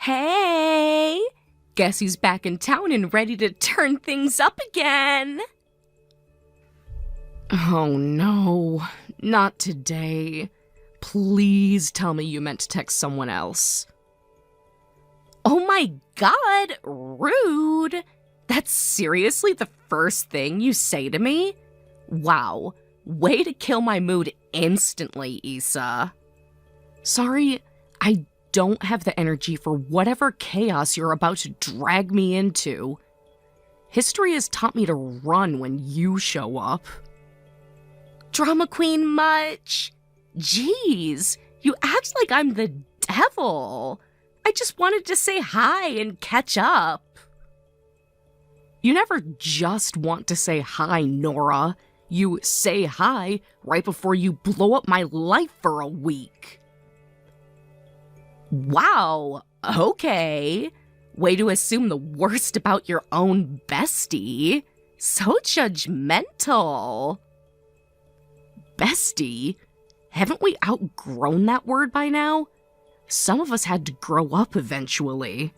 Hey! Guess who's back in town and ready to turn things up again? Oh no, not today. Please tell me you meant to text someone else. Oh my god, rude! That's seriously the first thing you say to me? Wow, way to kill my mood instantly, Issa. Sorry, I don't have the energy for whatever chaos you're about to drag me into. History has taught me to run when you show up. Drama queen much? Jeez, you act like I'm the devil. I just wanted to say hi and catch up. You never just want to say hi, Nora. You say hi right before you blow up my life for a week. Wow, okay. Way to assume the worst about your own bestie. So judgmental. Bestie? Haven't we outgrown that word by now? Some of us had to grow up eventually.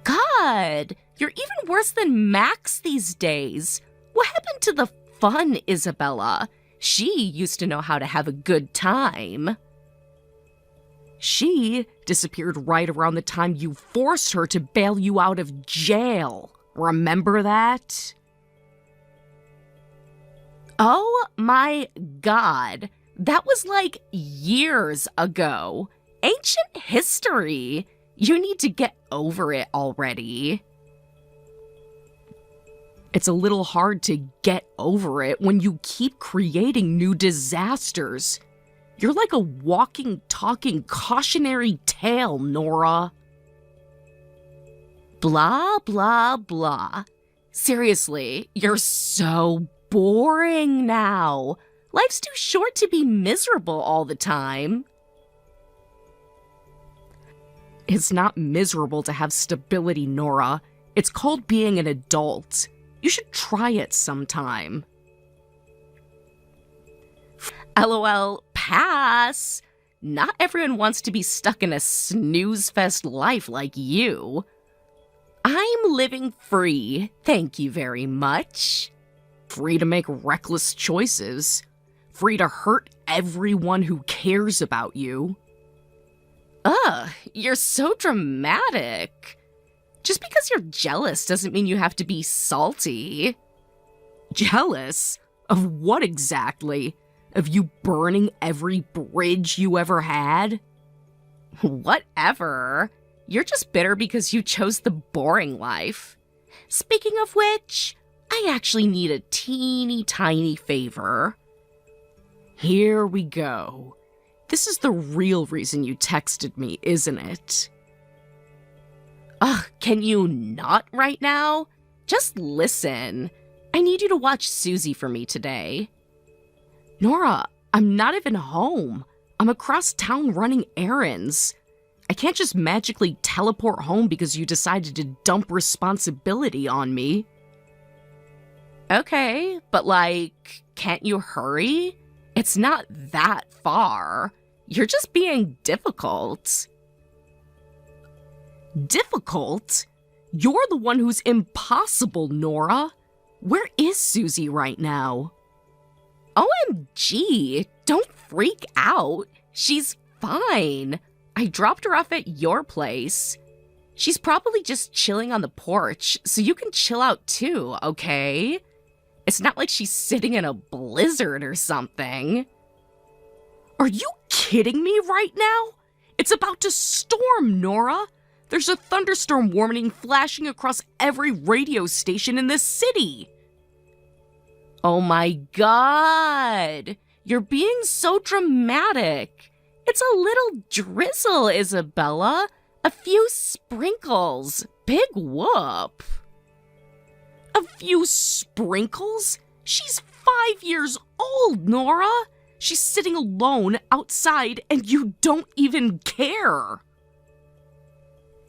God, you're even worse than Max these days. What happened to the fun Isabella? She used to know how to have a good time. She disappeared right around the time you forced her to bail you out of jail. Remember that? Oh my god, that was like years ago. Ancient history. You need to get over it already. It's a little hard to get over it when you keep creating new disasters. You're like a walking, talking cautionary tale, Nora. Blah, blah, blah. Seriously, you're so boring now. Life's too short to be miserable all the time. It's not miserable to have stability, Nora. It's called being an adult. You should try it sometime. LOL, pass. Not everyone wants to be stuck in a snooze-fest life like you. I'm living free, thank you very much. Free to make reckless choices. Free to hurt everyone who cares about you. Ugh, you're so dramatic. Just because you're jealous doesn't mean you have to be salty. Jealous? Of what exactly? Of you burning every bridge you ever had? Whatever. You're just bitter because you chose the boring life. Speaking of which, I actually need a teeny tiny favor. Here we go. This is the real reason you texted me, isn't it? Ugh, can you not right now? Just listen. I need you to watch Susie for me today. Nora, I'm not even home. I'm across town running errands. I can't just magically teleport home because you decided to dump responsibility on me. Okay, but like, can't you hurry? It's not that far. You're just being difficult. Difficult? You're the one who's impossible, Nora. Where is Susie right now? OMG, don't freak out. She's fine. I dropped her off at your place. She's probably just chilling on the porch, so you can chill out too, okay? It's not like she's sitting in a blizzard or something. Are you kidding me right now? It's about to storm, Nora. There's a thunderstorm warning flashing across every radio station in this city. Oh my god. You're being so dramatic. It's a little drizzle, Isabella. A few sprinkles. Big whoop. A few sprinkles? She's 5 years old, Nora. She's sitting alone outside and you don't even care.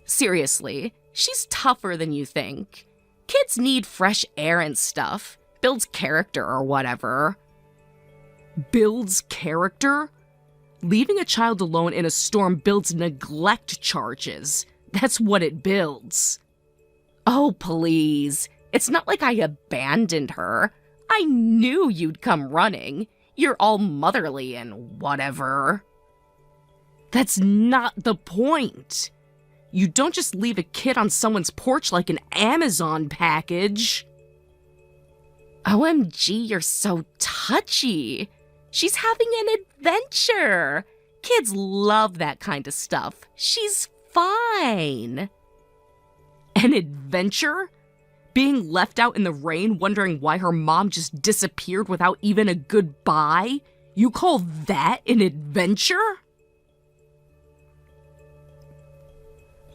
Seriously, she's tougher than you think. Kids need fresh air and stuff. Builds character or whatever. Builds character? Leaving a child alone in a storm builds neglect charges. That's what it builds. Oh, please. It's not like I abandoned her. I knew you'd come running. You're all motherly and whatever. That's not the point. You don't just leave a kid on someone's porch like an Amazon package. OMG, you're so touchy. She's having an adventure. Kids love that kind of stuff. She's fine. An adventure? Being left out in the rain wondering why her mom just disappeared without even a goodbye? You call that an adventure?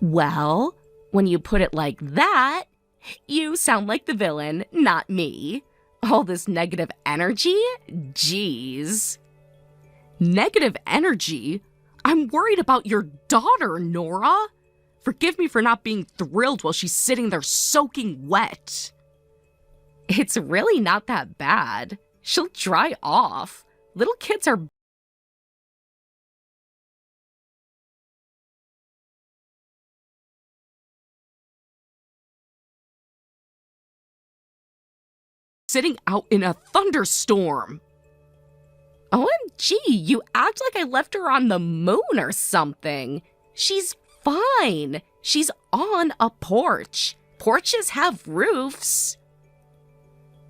Well, when you put it like that, you sound like the villain, not me. All this negative energy? Jeez. Negative energy? I'm worried about your daughter, Nora. Forgive me for not being thrilled while she's sitting there soaking wet. It's really not that bad. She'll dry off. Little kids are sitting out in a thunderstorm. OMG, you act like I left her on the moon or something. She's fine. She's on a porch. Porches have roofs.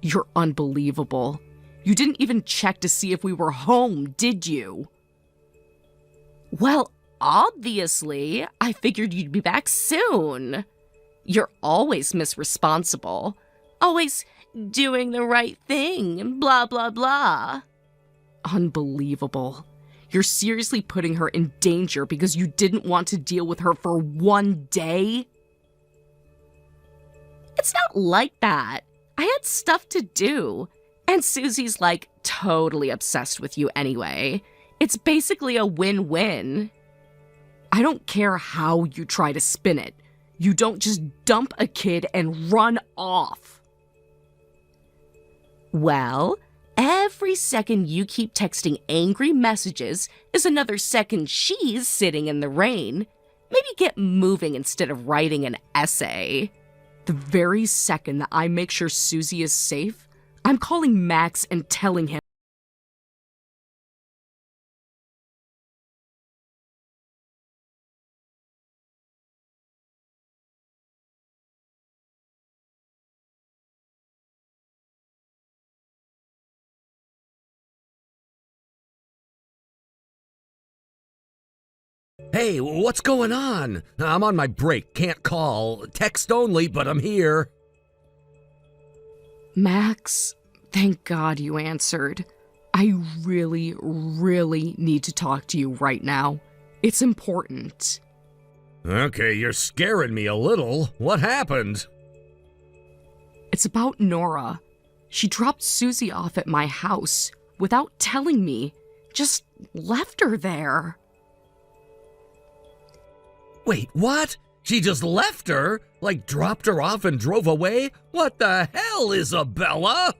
You're unbelievable. You didn't even check to see if we were home, did you? Well, obviously. I figured you'd be back soon. You're always misresponsible. Always doing the right thing, blah, blah, blah. Unbelievable. You're seriously putting her in danger because you didn't want to deal with her for one day? It's not like that. I had stuff to do. And Susie's like totally obsessed with you anyway. It's basically a win-win. I don't care how you try to spin it. You don't just dump a kid and run off. Well, every second you keep texting angry messages is another second she's sitting in the rain. Maybe get moving instead of writing an essay. The very second that I make sure Susie is safe, I'm calling Max and telling him. Hey, what's going on? I'm on my break, can't call. Text only, but I'm here. Max, thank God you answered. I really, really need to talk to you right now. It's important. Okay, you're scaring me a little. What happened? It's about Nora. She dropped Susie off at my house without telling me. Just left her there. Wait, what? She just left her? Like dropped her off and drove away? What the hell, Isabella?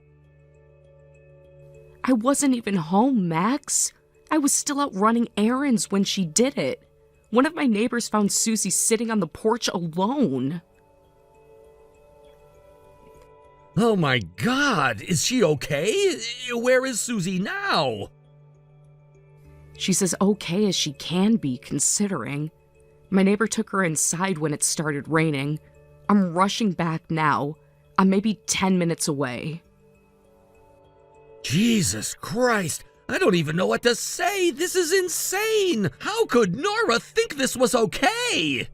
I wasn't even home, Max. I was still out running errands when she did it. One of my neighbors found Susie sitting on the porch alone. Oh my God, is she okay? Where is Susie now? She's as okay as she can be, considering. My neighbor took her inside when it started raining. I'm rushing back now. I'm maybe 10 minutes away. Jesus Christ, I don't even know what to say. This is insane. How could Nora think this was okay?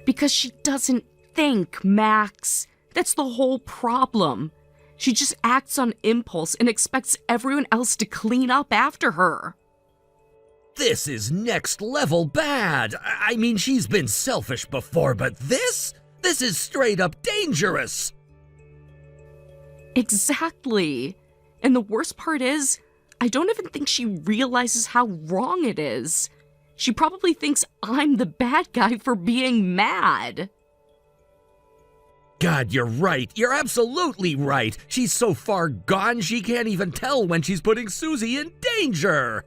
Because she doesn't think, Max. That's the whole problem. She just acts on impulse and expects everyone else to clean up after her. This is next level bad. I mean, she's been selfish before, but this is straight up dangerous. Exactly. And the worst part is, I don't even think she realizes how wrong it is. She probably thinks I'm the bad guy for being mad. God, you're right. You're absolutely right. She's so far gone she can't even tell when she's putting Susie in danger.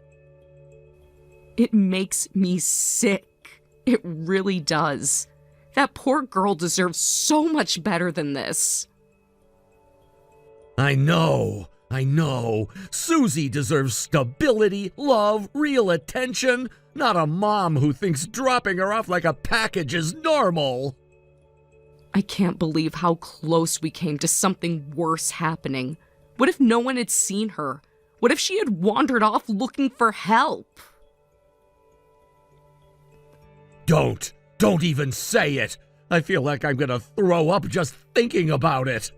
It makes me sick. It really does. That poor girl deserves so much better than this. I know. Susie deserves stability, love, real attention, not a mom who thinks dropping her off like a package is normal. I can't believe how close we came to something worse happening. What if no one had seen her? What if she had wandered off looking for help? Don't even say it. I feel like I'm gonna throw up just thinking about it.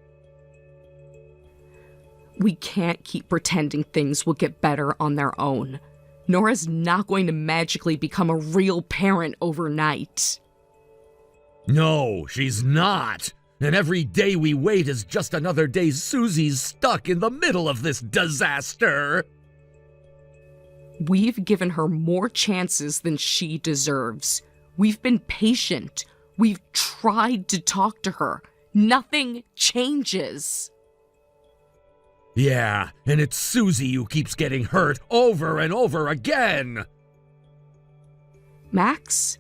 We can't keep pretending things will get better on their own. Nora's not going to magically become a real parent overnight. No, she's not. And every day we wait is just another day Susie's stuck in the middle of this disaster. We've given her more chances than she deserves. We've been patient. We've tried to talk to her. Nothing changes. Yeah, and it's Susie who keeps getting hurt over and over again. Max,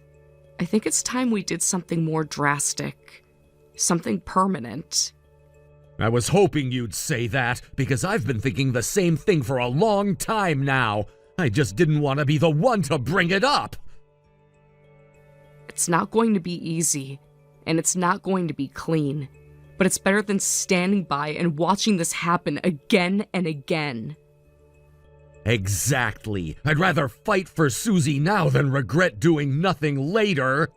I think it's time we did something more drastic. Something permanent. I was hoping you'd say that, because I've been thinking the same thing for a long time now. I just didn't want to be the one to bring it up. It's not going to be easy, and it's not going to be clean. But it's better than standing by and watching this happen again and again. Exactly. I'd rather fight for Susie now than regret doing nothing later.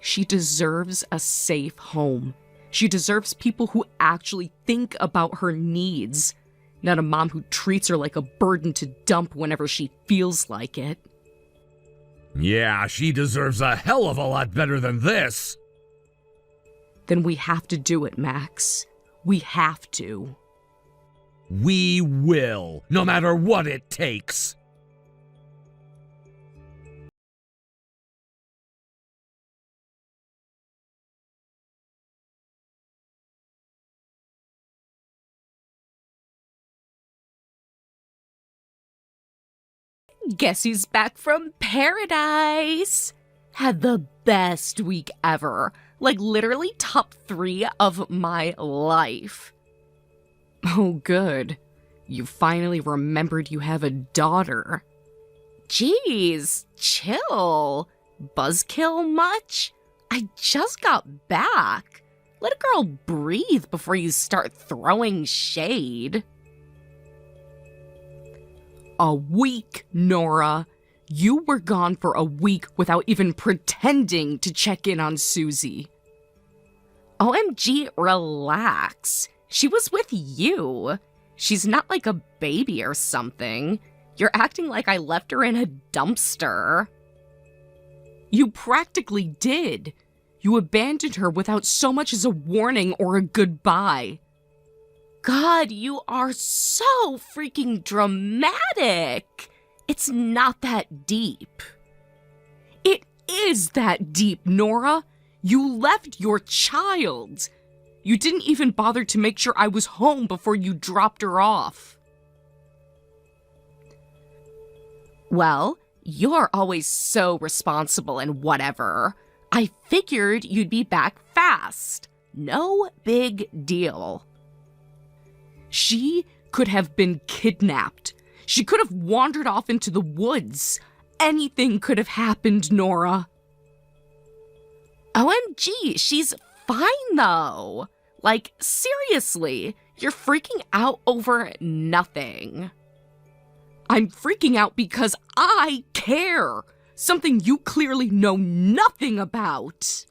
She deserves a safe home. She deserves people who actually think about her needs, not a mom who treats her like a burden to dump whenever she feels like it. Yeah, she deserves a hell of a lot better than this. Then we have to do it, Max. We have to. We will, no matter what it takes. Guess who's back from paradise? Had the best week ever. Like literally top 3 of my life. Oh, good. You finally remembered you have a daughter. Jeez, chill. Buzzkill much? I just got back. Let a girl breathe before you start throwing shade. A week, Nora. You were gone for a week without even pretending to check in on Susie. OMG, relax. She was with you. She's not like a baby or something. You're acting like I left her in a dumpster. You practically did. You abandoned her without so much as a warning or a goodbye. God, you are so freaking dramatic. It's not that deep. It is that deep, Nora. You left your child. You didn't even bother to make sure I was home before you dropped her off. Well, you're always so responsible and whatever. I figured you'd be back fast. No big deal. She could have been kidnapped. She could have wandered off into the woods. Anything could have happened, Nora. OMG, she's fine though. Like, seriously, you're freaking out over nothing. I'm freaking out because I care. Something you clearly know nothing about.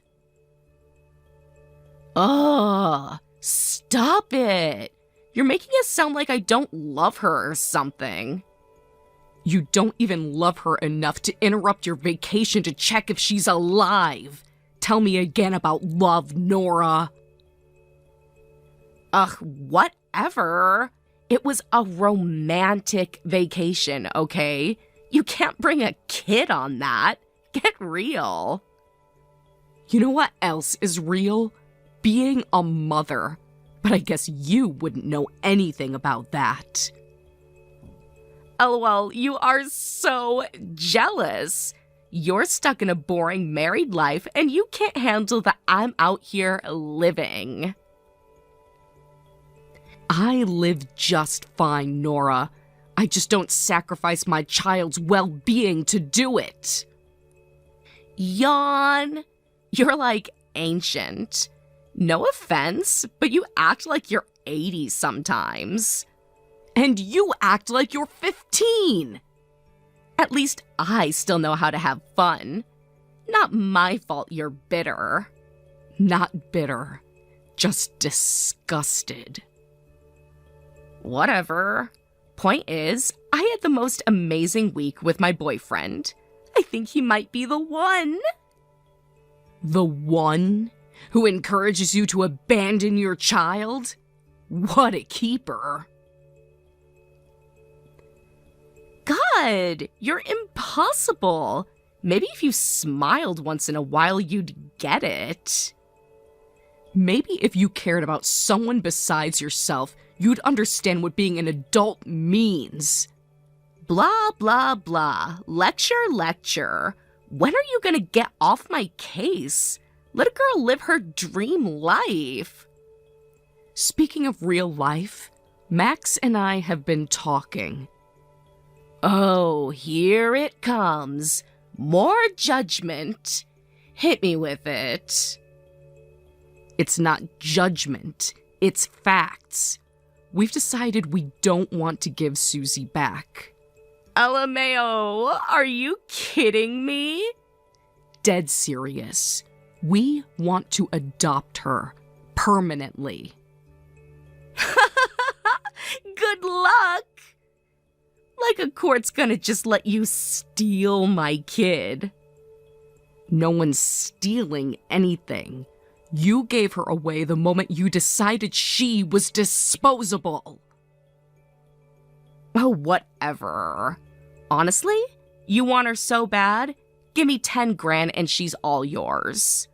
Ugh, stop it. You're making it sound like I don't love her or something. You don't even love her enough to interrupt your vacation to check if she's alive. Tell me again about love, Nora. Ugh, whatever. It was a romantic vacation, okay? You can't bring a kid on that. Get real. You know what else is real? Being a mother. But I guess you wouldn't know anything about that. LOL, you are so jealous. You're stuck in a boring married life and you can't handle that I'm out here living. I live just fine, Nora. I just don't sacrifice my child's well-being to do it. Yawn. You're like ancient. No offense, but you act like you're 80 sometimes. And you act like you're 15. At least I still know how to have fun. Not my fault you're bitter. Not bitter, just disgusted. Whatever. Point is, I had the most amazing week with my boyfriend. I think he might be the one. The one who encourages you to abandon your child? What a keeper. God, you're impossible. Maybe if you smiled once in a while, you'd get it. Maybe if you cared about someone besides yourself, you'd understand what being an adult means. Blah, blah, blah. Lecture, lecture. When are you gonna get off my case? Let a girl live her dream life. Speaking of real life, Max and I have been talking. Oh, here it comes. More judgment. Hit me with it. It's not judgment, it's facts. We've decided we don't want to give Susie back. LMAO, are you kidding me? Dead serious. We want to adopt her permanently. Good luck! Like a court's gonna just let you steal my kid. No one's stealing anything. You gave her away the moment you decided she was disposable. Oh, whatever. Honestly, you want her so bad? Give me 10 grand and she's all yours.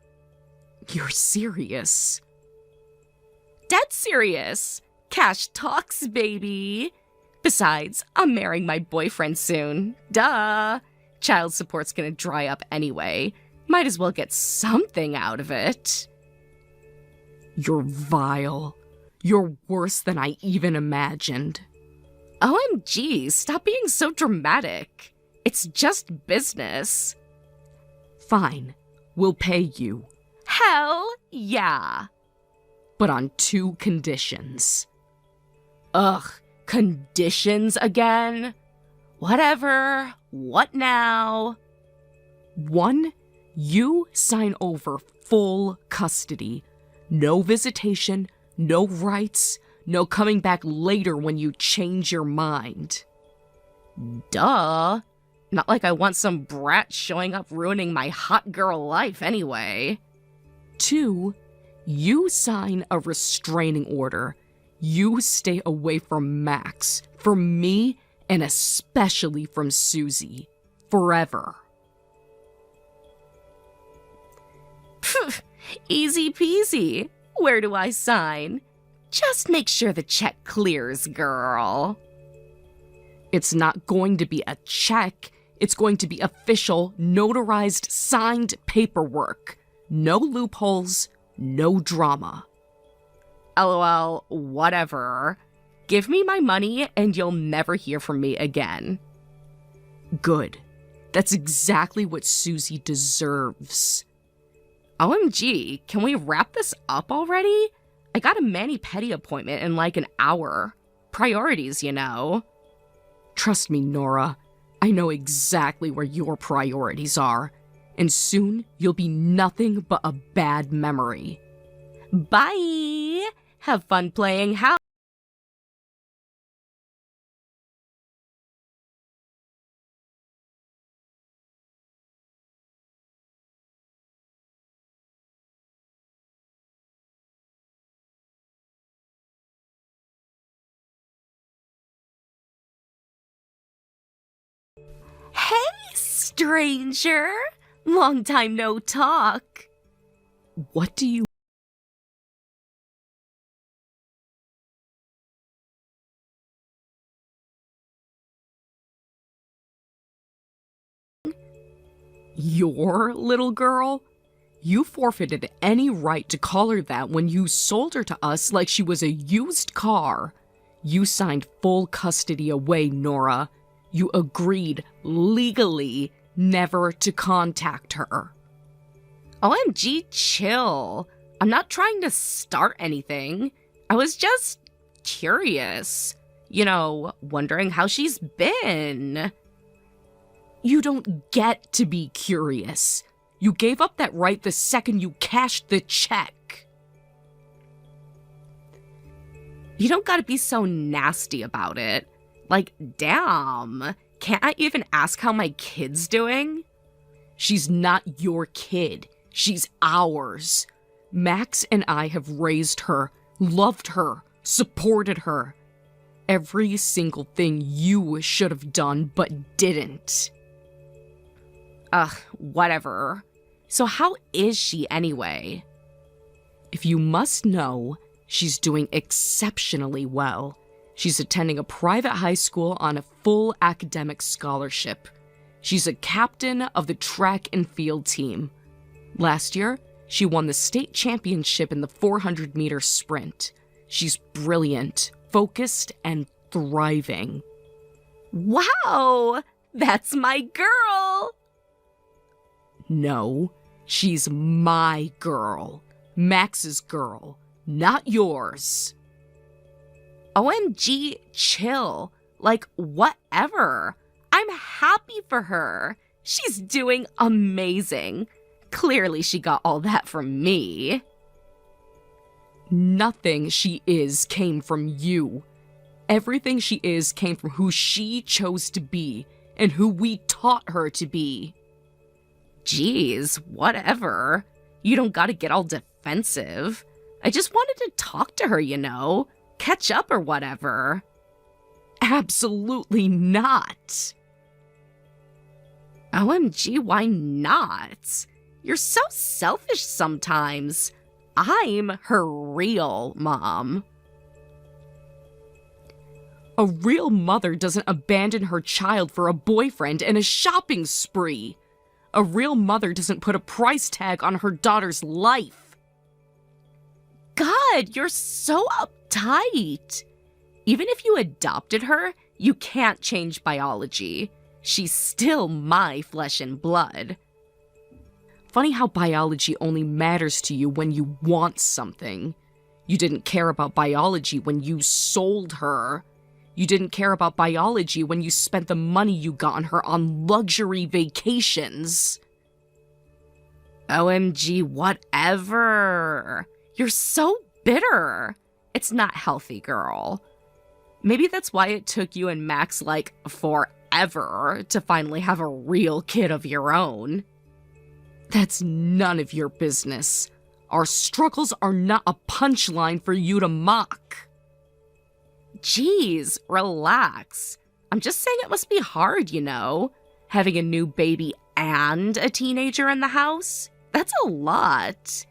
You're serious? Dead serious. Cash talks, baby. Besides, I'm marrying my boyfriend soon. Duh. Child support's gonna dry up anyway. Might as well get something out of it. You're vile. You're worse than I even imagined. OMG, stop being so dramatic. It's just business. Fine, we'll pay you. Hell yeah. But on 2 conditions. Ugh, conditions again? Whatever, what now? 1, you sign over full custody. No visitation, no rights, no coming back later when you change your mind. Duh. Not like I want some brat showing up ruining my hot girl life anyway. 2, you sign a restraining order. You stay away from Max, from me, and especially from Susie. Forever. Phew, easy peasy. Where do I sign? Just make sure the check clears, girl. It's not going to be a check. It's going to be official, notarized, signed paperwork. No loopholes, no drama. LOL, whatever. Give me my money and you'll never hear from me again. Good. That's exactly what Susie deserves. OMG, can we wrap this up already? I got a mani-pedi appointment in like an hour. Priorities, you know. Trust me, Nora. I know exactly where your priorities are. And soon, you'll be nothing but a bad memory. Bye! Have fun playing house. Hey, stranger! Long time no talk. What do you Your little girl? You forfeited any right to call her that when you sold her to us like she was a used car. You signed full custody away, Nora. You agreed legally never to contact her. OMG, chill. I'm not trying to start anything. I was just curious. Wondering how she's been. You don't get to be curious. You gave up that right the second you cashed the check. You don't gotta be so nasty about it. Like, damn, can't I even ask how my kid's doing? She's not your kid. She's ours. Max and I have raised her, loved her, supported her. Every single thing you should have done but didn't. Ugh, whatever. So how is she anyway? If you must know, she's doing exceptionally well. She's attending a private high school on a full academic scholarship. She's a captain of the track and field team. Last year, she won the state championship in the 400-meter sprint. She's brilliant, focused, and thriving. Wow, that's my girl! No, she's my girl. Max's girl, not yours. OMG, chill. Like, whatever. I'm happy for her. She's doing amazing. Clearly she got all that from me. Nothing she is came from you. Everything she is came from who she chose to be and who we taught her to be. Jeez, whatever. You don't gotta get all defensive. I just wanted to talk to her, catch up or whatever. Absolutely not. OMG, why not? You're so selfish sometimes. I'm her real mom. A real mother doesn't abandon her child for a boyfriend and a shopping spree. A real mother doesn't put a price tag on her daughter's life. God, you're so uptight. Even if you adopted her, you can't change biology. She's still my flesh and blood. Funny how biology only matters to you when you want something. You didn't care about biology when you sold her. You didn't care about biology when you spent the money you got on her on luxury vacations. OMG, whatever. You're so bitter. It's not healthy, girl. Maybe that's why it took you and Max, forever to finally have a real kid of your own. That's none of your business. Our struggles are not a punchline for you to mock. Jeez, relax. I'm just saying it must be hard, having a new baby and a teenager in the house. That's a lot.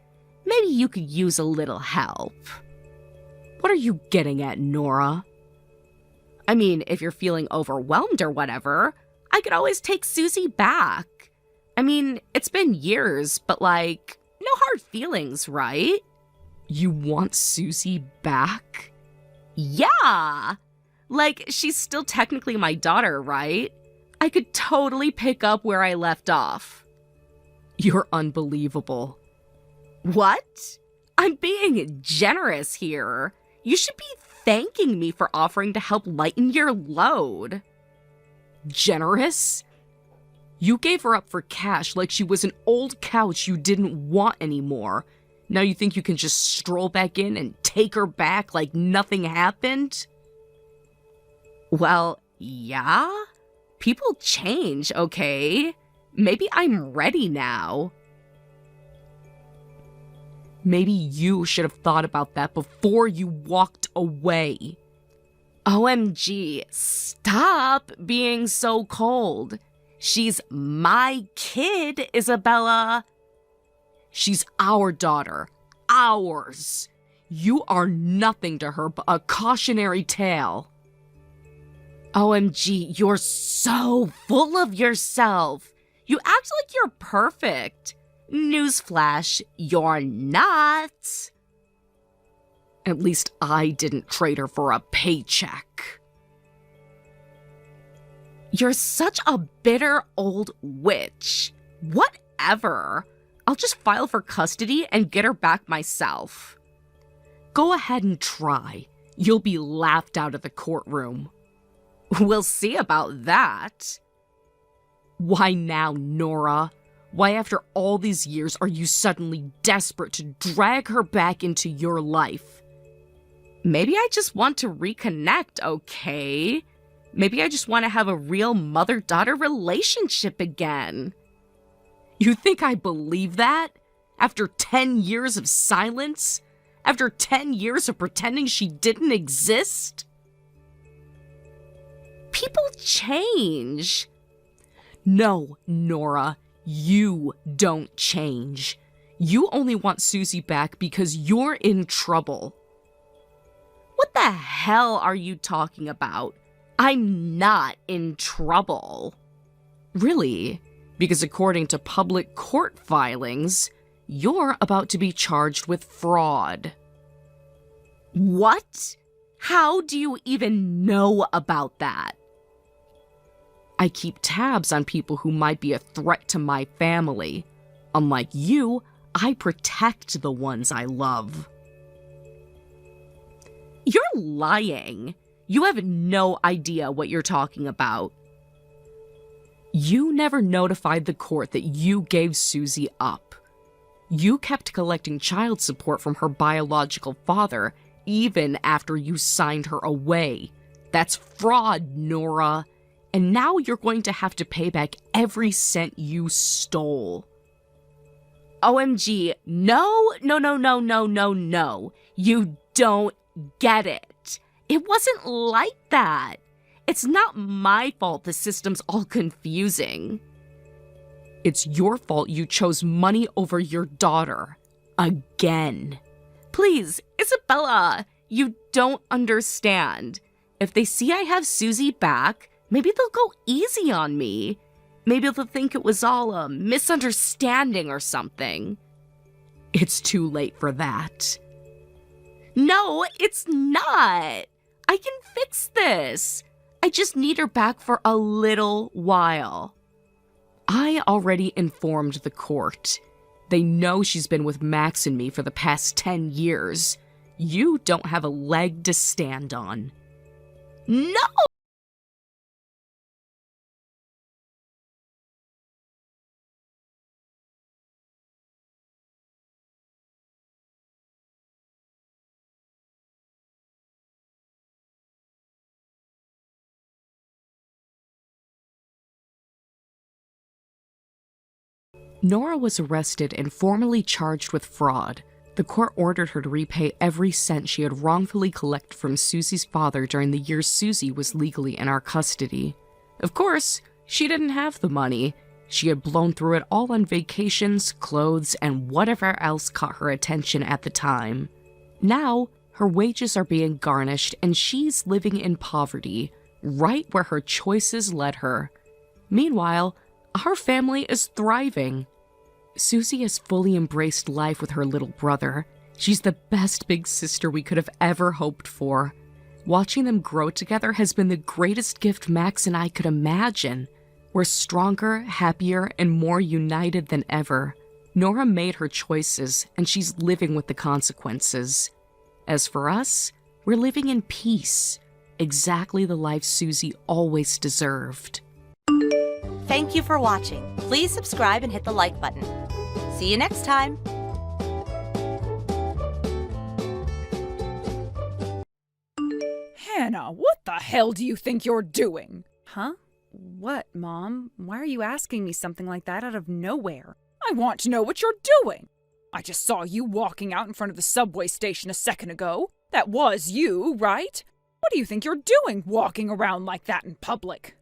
Maybe you could use a little help. What are you getting at, Nora? I mean, if you're feeling overwhelmed or whatever, I could always take Susie back. I mean, it's been years, but no hard feelings, right? You want Susie back? Yeah! She's still technically my daughter, right? I could totally pick up where I left off. You're unbelievable. What? I'm being generous here. You should be thanking me for offering to help lighten your load. Generous? You gave her up for cash like she was an old couch you didn't want anymore. Now you think you can just stroll back in and take her back like nothing happened? Well, yeah. People change, okay? Maybe I'm ready now. Maybe you should have thought about that before you walked away. OMG, stop being so cold. She's my kid, Isabella. She's our daughter. Ours. You are nothing to her but a cautionary tale. OMG, you're so full of yourself. You act like you're perfect. Newsflash, you're not. At least I didn't trade her for a paycheck. You're such a bitter old witch. Whatever. I'll just file for custody and get her back myself. Go ahead and try. You'll be laughed out of the courtroom. We'll see about that. Why now, Nora? Why after all these years are you suddenly desperate to drag her back into your life? Maybe I just want to reconnect, okay? Maybe I just want to have a real mother-daughter relationship again. You think I believe that? After 10 years of silence? After 10 years of pretending she didn't exist? People change. No, Nora, you don't change. You only want Susie back because you're in trouble. What the hell are you talking about? I'm not in trouble. Really? Because according to public court filings, you're about to be charged with fraud. What? How do you even know about that? I keep tabs on people who might be a threat to my family. Unlike you, I protect the ones I love. You're lying. You have no idea what you're talking about. You never notified the court that you gave Susie up. You kept collecting child support from her biological father even after you signed her away. That's fraud, Nora. And now you're going to have to pay back every cent you stole. OMG, no. You don't get it. It wasn't like that. It's not my fault the system's all confusing. It's your fault you chose money over your daughter. Again. Please, Isabella, you don't understand. If they see I have Susie back, maybe they'll go easy on me. Maybe they'll think it was all a misunderstanding or something. It's too late for that. No, it's not. I can fix this. I just need her back for a little while. I already informed the court. They know she's been with Max and me for the past 10 years. You don't have a leg to stand on. No! Nora was arrested and formally charged with fraud. The court ordered her to repay every cent she had wrongfully collected from Susie's father during the years Susie was legally in our custody. Of course, she didn't have the money. She had blown through it all on vacations, clothes, and whatever else caught her attention at the time. Now, her wages are being garnished and she's living in poverty, right where her choices led her. Meanwhile, our family is thriving. Susie has fully embraced life with her little brother. She's the best big sister we could have ever hoped for. Watching them grow together has been the greatest gift Max and I could imagine. We're stronger, happier, and more united than ever. Nora made her choices, and she's living with the consequences. As for us, we're living in peace. Exactly the life Susie always deserved. Thank you for watching. Please subscribe and hit the like button. See you next time. Hannah, what the hell do you think you're doing? Huh? What, Mom? Why are you asking me something like that out of nowhere? I want to know what you're doing. I just saw you walking out in front of the subway station a second ago. That was you, right? What do you think you're doing walking around like that in public?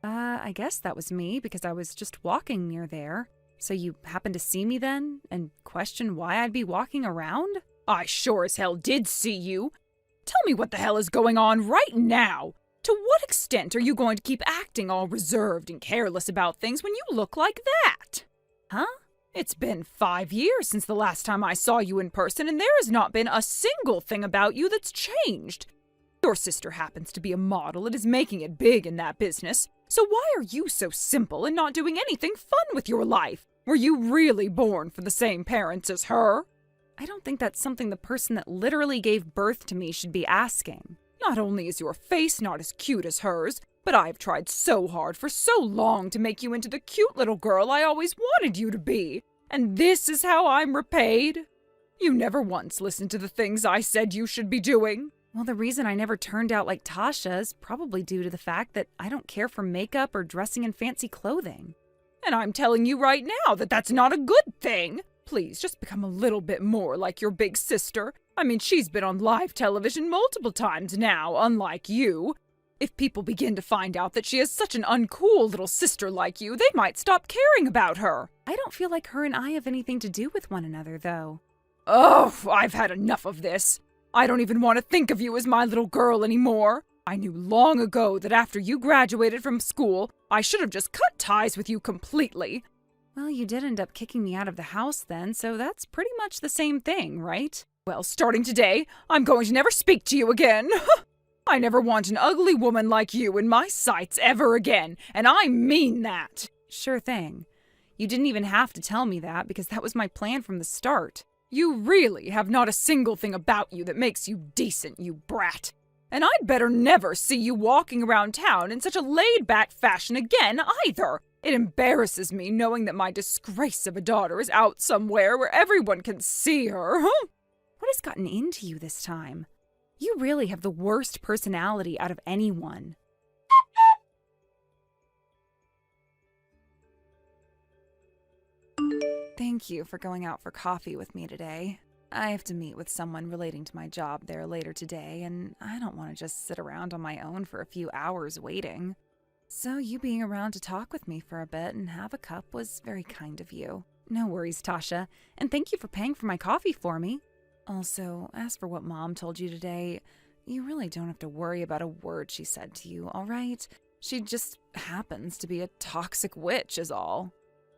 I guess that was me because I was just walking near there. So you happened to see me then and question why I'd be walking around? I sure as hell did see you. Tell me what the hell is going on right now. To what extent are you going to keep acting all reserved and careless about things when you look like that? Huh? It's been 5 years since the last time I saw you in person, and there has not been a single thing about you that's changed. Your sister happens to be a model and is making it big in that business, so why are you so simple and not doing anything fun with your life? Were you really born from the same parents as her? I don't think that's something the person that literally gave birth to me should be asking. Not only is your face not as cute as hers, but I've tried so hard for so long to make you into the cute little girl I always wanted you to be. And this is how I'm repaid? You never once listened to the things I said you should be doing. Well, the reason I never turned out like Tasha is probably due to the fact that I don't care for makeup or dressing in fancy clothing. And I'm telling you right now that that's not a good thing. Please, just become a little bit more like your big sister. I mean, she's been on live television multiple times now, unlike you. If people begin to find out that she has such an uncool little sister like you, they might stop caring about her. I don't feel like her and I have anything to do with one another, though. Oh, I've had enough of this. I don't even want to think of you as my little girl anymore. I knew long ago that after you graduated from school, I should have just cut ties with you completely. Well, you did end up kicking me out of the house then, so that's pretty much the same thing, right? Well, starting today, I'm going to never speak to you again. I never want an ugly woman like you in my sights ever again, and I mean that. Sure thing. You didn't even have to tell me that because that was my plan from the start. You really have not a single thing about you that makes you decent, you brat. And I'd better never see you walking around town in such a laid-back fashion again, either. It embarrasses me knowing that my disgrace of a daughter is out somewhere where everyone can see her. What has gotten into you this time? You really have the worst personality out of anyone. Thank you for going out for coffee with me today. I have to meet with someone relating to my job there later today, and I don't want to just sit around on my own for a few hours waiting. So you being around to talk with me for a bit and have a cup was very kind of you. No worries, Tasha, and thank you for paying for my coffee for me. Also, as for what Mom told you today, you really don't have to worry about a word she said to you, all right? She just happens to be a toxic witch is all.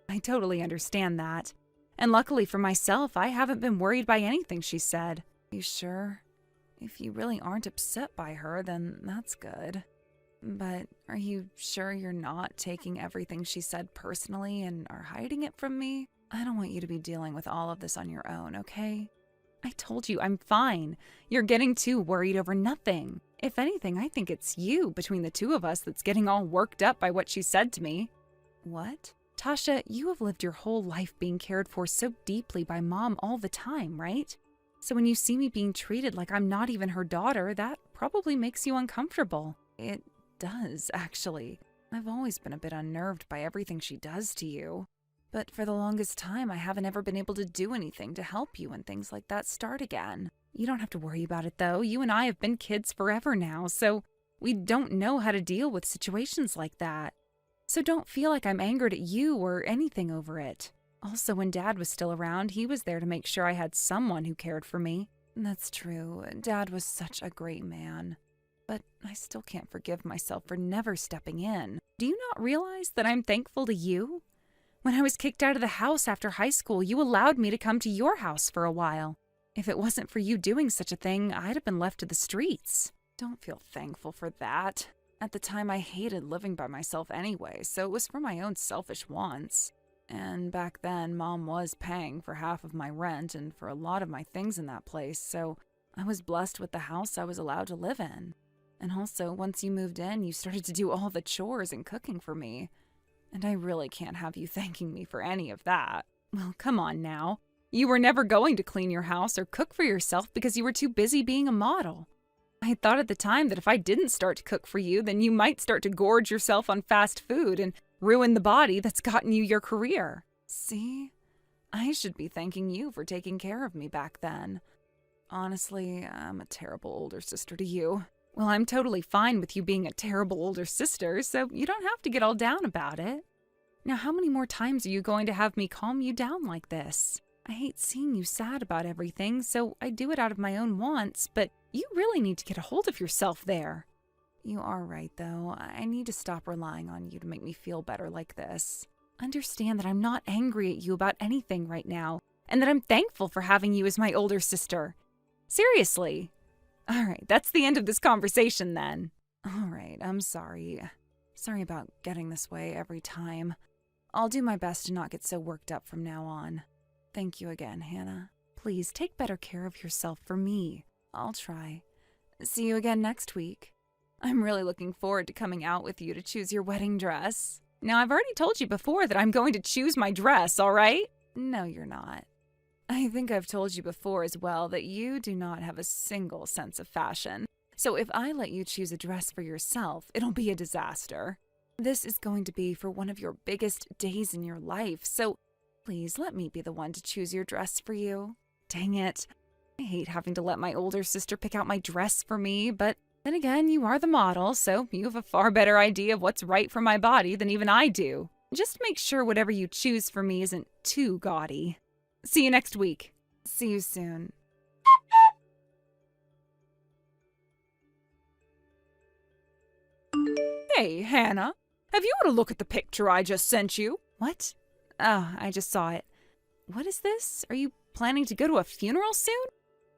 I totally understand that. And luckily for myself, I haven't been worried by anything she said. You sure? If you really aren't upset by her, then that's good. But are you sure you're not taking everything she said personally and are hiding it from me? I don't want you to be dealing with all of this on your own, okay? I told you I'm fine. You're getting too worried over nothing. If anything, I think it's you between the two of us that's getting all worked up by what she said to me. What? Tasha, you have lived your whole life being cared for so deeply by Mom all the time, right? So when you see me being treated like I'm not even her daughter, that probably makes you uncomfortable. It does, actually. I've always been a bit unnerved by everything she does to you. But for the longest time, I haven't ever been able to do anything to help you when things like that start again. You don't have to worry about it, though. You and I have been kids forever now, so we don't know how to deal with situations like that. So don't feel like I'm angered at you or anything over it. Also, when Dad was still around, he was there to make sure I had someone who cared for me. That's true. Dad was such a great man. But I still can't forgive myself for never stepping in. Do you not realize that I'm thankful to you? When I was kicked out of the house after high school, you allowed me to come to your house for a while. If it wasn't for you doing such a thing, I'd have been left to the streets. Don't feel thankful for that. At the time, I hated living by myself anyway, so it was for my own selfish wants. And back then, Mom was paying for half of my rent and for a lot of my things in that place, so I was blessed with the house I was allowed to live in. And also, once you moved in, you started to do all the chores and cooking for me. And I really can't have you thanking me for any of that. Well, come on now. You were never going to clean your house or cook for yourself because you were too busy being a model. I had thought at the time that if I didn't start to cook for you, then you might start to gorge yourself on fast food and ruin the body that's gotten you your career. See? I should be thanking you for taking care of me back then. Honestly, I'm a terrible older sister to you. Well, I'm totally fine with you being a terrible older sister, so you don't have to get all down about it. Now, how many more times are you going to have me calm you down like this? I hate seeing you sad about everything, so I do it out of my own wants, but you really need to get a hold of yourself there. You are right, though. I need to stop relying on you to make me feel better like this. Understand that I'm not angry at you about anything right now, and that I'm thankful for having you as my older sister. Seriously. All right, that's the end of this conversation then. All right, I'm sorry. Sorry about getting this way every time. I'll do my best to not get so worked up from now on. Thank you again, Hannah. Please take better care of yourself for me. I'll try. See you again next week. I'm really looking forward to coming out with you to choose your wedding dress. Now, I've already told you before that I'm going to choose my dress, all right? No, you're not. I think I've told you before as well that you do not have a single sense of fashion. So if I let you choose a dress for yourself, it'll be a disaster. This is going to be for one of your biggest days in your life, so please let me be the one to choose your dress for you. Dang it. I hate having to let my older sister pick out my dress for me, but then again, you are the model, so you have a far better idea of what's right for my body than even I do. Just make sure whatever you choose for me isn't too gaudy. See you next week. See you soon. Hey, Hannah. Have you had a look at the picture I just sent you? What? Oh, I just saw it. What is this? Are you planning to go to a funeral soon?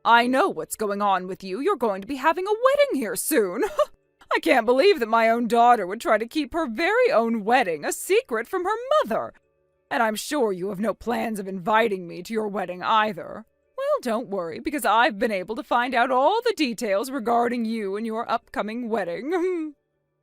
I know what's going on with you. You're going to be having a wedding here soon. I can't believe that my own daughter would try to keep her very own wedding a secret from her mother. And I'm sure you have no plans of inviting me to your wedding either. Well, don't worry, because I've been able to find out all the details regarding you and your upcoming wedding.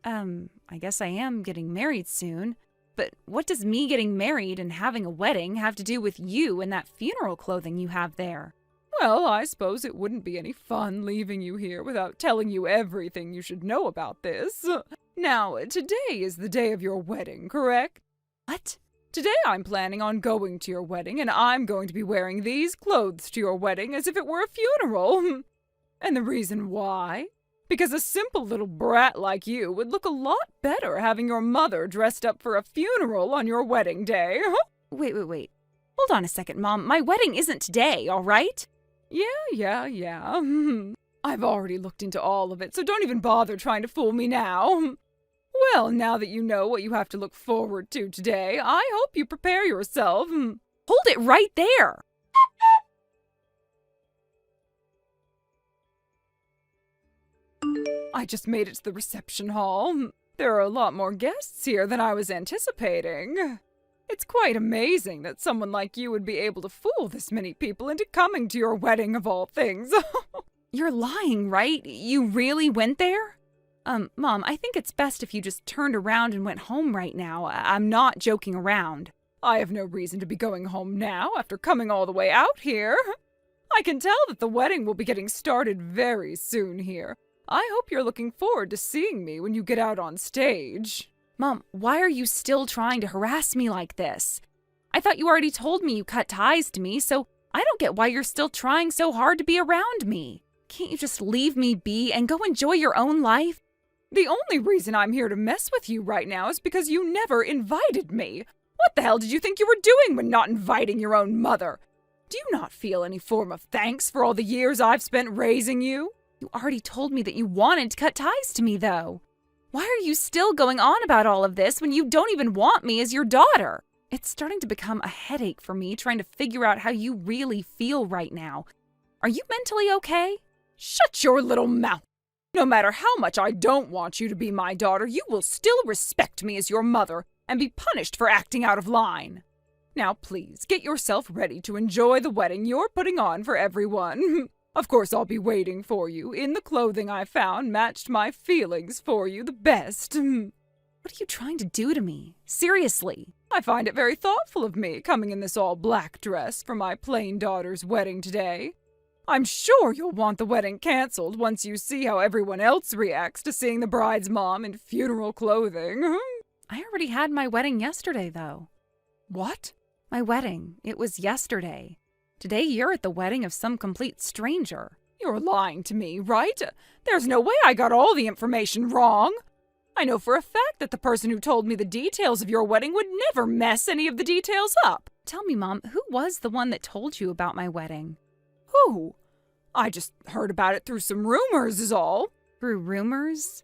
I guess I am getting married soon. But what does me getting married and having a wedding have to do with you and that funeral clothing you have there? Well, I suppose it wouldn't be any fun leaving you here without telling you everything you should know about this. Now, today is the day of your wedding, correct? What? Today I'm planning on going to your wedding, and I'm going to be wearing these clothes to your wedding as if it were a funeral. And the reason why? Because a simple little brat like you would look a lot better having your mother dressed up for a funeral on your wedding day. Wait. Hold on a second, Mom. My wedding isn't today, all right? Yeah. I've already looked into all of it, so don't even bother trying to fool me now. Well, now that you know what you have to look forward to today, I hope you prepare yourself. Hold it right there! I just made it to the reception hall. There are a lot more guests here than I was anticipating. It's quite amazing that someone like you would be able to fool this many people into coming to your wedding of all things. You're lying, right? You really went there? Mom, I think it's best if you just turned around and went home right now. I'm not joking around. I have no reason to be going home now after coming all the way out here. I can tell that the wedding will be getting started very soon here. I hope you're looking forward to seeing me when you get out on stage. Mom, why are you still trying to harass me like this? I thought you already told me you cut ties to me, so I don't get why you're still trying so hard to be around me. Can't you just leave me be and go enjoy your own life? The only reason I'm here to mess with you right now is because you never invited me. What the hell did you think you were doing when not inviting your own mother? Do you not feel any form of thanks for all the years I've spent raising you? You already told me that you wanted to cut ties to me, though. Why are you still going on about all of this when you don't even want me as your daughter? It's starting to become a headache for me trying to figure out how you really feel right now. Are you mentally okay? Shut your little mouth. No matter how much I don't want you to be my daughter, you will still respect me as your mother and be punished for acting out of line. Now, please, get yourself ready to enjoy the wedding you're putting on for everyone. Of course, I'll be waiting for you. In the clothing I found matched my feelings for you the best. What are you trying to do to me? Seriously. I find it very thoughtful of me coming in this all-black dress for my plain daughter's wedding today. I'm sure you'll want the wedding canceled once you see how everyone else reacts to seeing the bride's mom in funeral clothing. I already had my wedding yesterday, though. What? My wedding. It was yesterday. Today you're at the wedding of some complete stranger. You're lying to me, right? There's no way I got all the information wrong. I know for a fact that the person who told me the details of your wedding would never mess any of the details up. Tell me, Mom, who was the one that told you about my wedding? Who? I just heard about it through some rumors is all. Through rumors?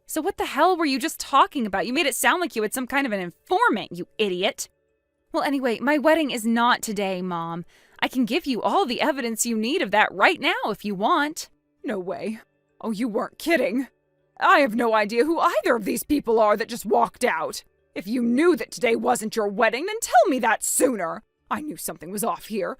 So what the hell were you just talking about? You made it sound like you had some kind of an informant, you idiot. Well, anyway, my wedding is not today, Mom. I can give you all the evidence you need of that right now if you want. No way. Oh, you weren't kidding. I have no idea who either of these people are that just walked out. If you knew that today wasn't your wedding, then tell me that sooner. I knew something was off here.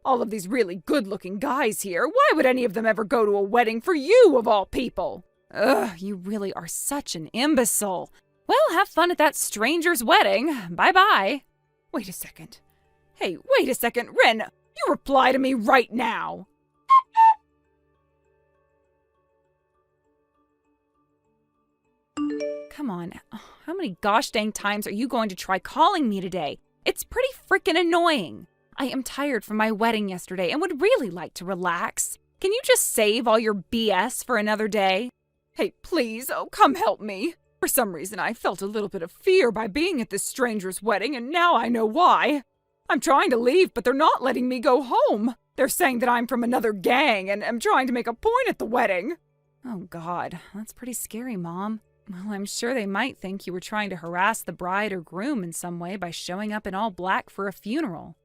All of these really good-looking guys here, why would any of them ever go to a wedding for you, of all people? Ugh, you really are such an imbecile. Well, have fun at that stranger's wedding. Bye-bye. Wait a second. Hey, wait a second, Ren, you reply to me right now. Come on, how many gosh dang times are you going to try calling me today? It's pretty freaking annoying. I am tired from my wedding yesterday and would really like to relax. Can you just save all your BS for another day? Hey, please, oh, come help me. For some reason, I felt a little bit of fear by being at this stranger's wedding, and now I know why. I'm trying to leave, but they're not letting me go home. They're saying that I'm from another gang and am trying to make a point at the wedding. Oh, God, that's pretty scary, Mom. Well, I'm sure they might think you were trying to harass the bride or groom in some way by showing up in all black for a funeral.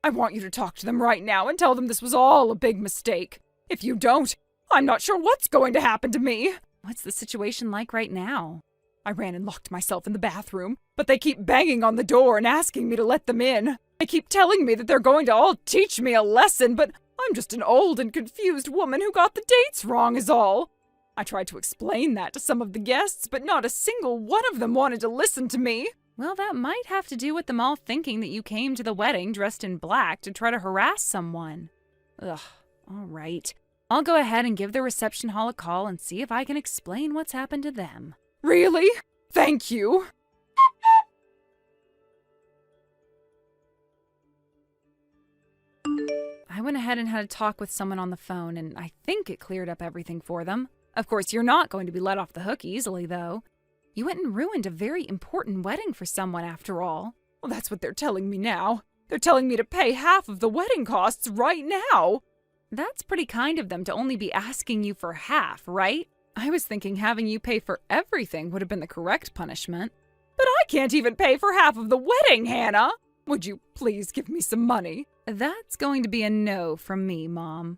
I want you to talk to them right now and tell them this was all a big mistake. If you don't, I'm not sure what's going to happen to me. What's the situation like right now? I ran and locked myself in the bathroom, but they keep banging on the door and asking me to let them in. They keep telling me that they're going to all teach me a lesson, but I'm just an old and confused woman who got the dates wrong is all. I tried to explain that to some of the guests, but not a single one of them wanted to listen to me. Well, that might have to do with them all thinking that you came to the wedding dressed in black to try to harass someone. Ugh, all right. I'll go ahead and give the reception hall a call and see if I can explain what's happened to them. Really? Thank you. I went ahead and had a talk with someone on the phone, and I think it cleared up everything for them. Of course, you're not going to be let off the hook easily, though. You went and ruined a very important wedding for someone, after all. Well, that's what they're telling me now. They're telling me to pay half of the wedding costs right now. That's pretty kind of them to only be asking you for half, right? I was thinking having you pay for everything would have been the correct punishment. But I can't even pay for half of the wedding, Hannah! Would you please give me some money? That's going to be a no from me, Mom.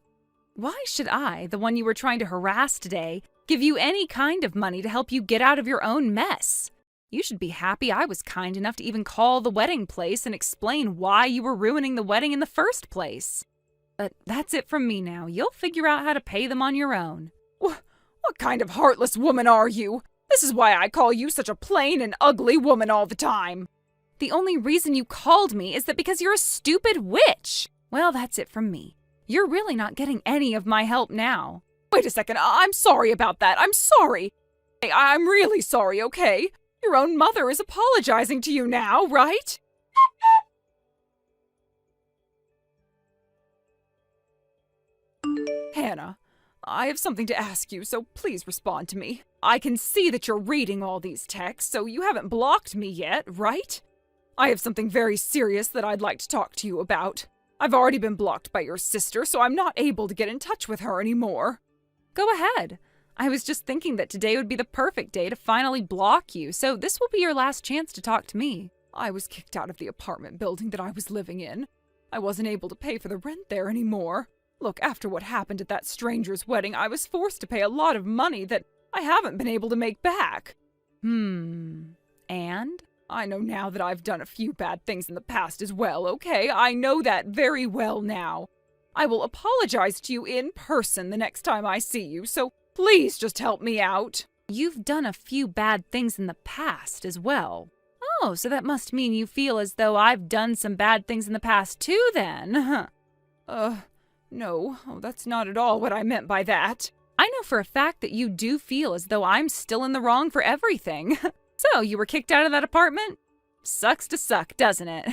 Why should I, the one you were trying to harass today, give you any kind of money to help you get out of your own mess? You should be happy I was kind enough to even call the wedding place and explain why you were ruining the wedding in the first place. But that's it from me now. You'll figure out how to pay them on your own. What kind of heartless woman are you? This is why I call you such a plain and ugly woman all the time. The only reason you called me is that because you're a stupid witch. Well, that's it from me. You're really not getting any of my help now. Wait a second, I'm sorry about that. I'm sorry. I'm really sorry, okay? Your own mother is apologizing to you now, right? Hannah, I have something to ask you, so please respond to me. I can see that you're reading all these texts, so you haven't blocked me yet, right? I have something very serious that I'd like to talk to you about. I've already been blocked by your sister, so I'm not able to get in touch with her anymore. Go ahead. I was just thinking that today would be the perfect day to finally block you, so this will be your last chance to talk to me. I was kicked out of the apartment building that I was living in. I wasn't able to pay for the rent there anymore. Look, after what happened at that stranger's wedding, I was forced to pay a lot of money that I haven't been able to make back. And? I know now that I've done a few bad things in the past as well, okay? I know that very well now. I will apologize to you in person the next time I see you, so please just help me out. You've done a few bad things in the past as well. Oh, so that must mean you feel as though I've done some bad things in the past too, then? No, that's not at all what I meant by that. I know for a fact that you do feel as though I'm still in the wrong for everything. So, you were kicked out of that apartment? Sucks to suck, doesn't it?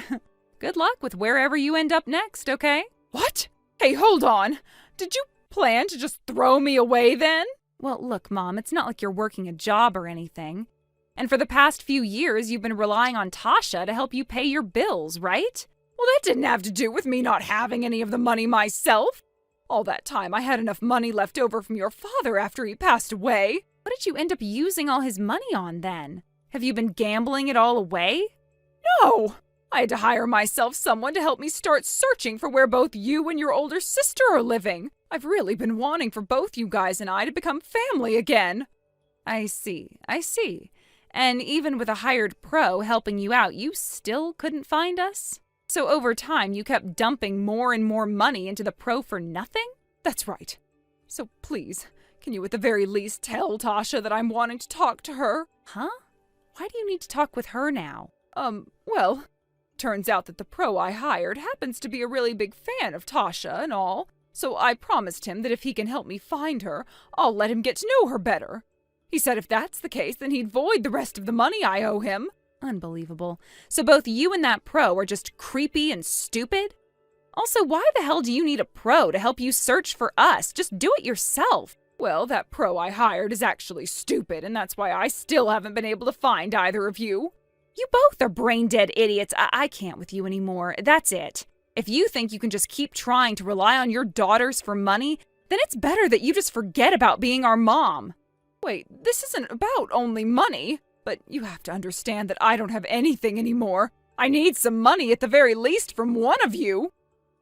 Good luck with wherever you end up next, okay? What? Hey, hold on. Did you plan to just throw me away then? Well, look, Mom, it's not like you're working a job or anything. And for the past few years, you've been relying on Tasha to help you pay your bills, right? Well, that didn't have to do with me not having any of the money myself. All that time, I had enough money left over from your father after he passed away. What did you end up using all his money on then? Have you been gambling it all away? No! I had to hire myself someone to help me start searching for where both you and your older sister are living. I've really been wanting for both you guys and I to become family again. I see. And even with a hired pro helping you out, you still couldn't find us? So over time, you kept dumping more and more money into the pro for nothing? That's right. So please, can you at the very least tell Tasha that I'm wanting to talk to her? Huh? Why do you need to talk with her now? Well, turns out that the pro I hired happens to be a really big fan of Tasha and all, so I promised him that if he can help me find her, I'll let him get to know her better. He said if that's the case, then he'd void the rest of the money I owe him. Unbelievable. So both you and that pro are just creepy and stupid? Also, why the hell do you need a pro to help you search for us? Just do it yourself. Well, that pro I hired is actually stupid, and that's why I still haven't been able to find either of you. You both are brain-dead idiots. I can't with you anymore. That's it. If you think you can just keep trying to rely on your daughters for money, then it's better that you just forget about being our mom. Wait, this isn't about only money, but you have to understand that I don't have anything anymore. I need some money at the very least from one of you.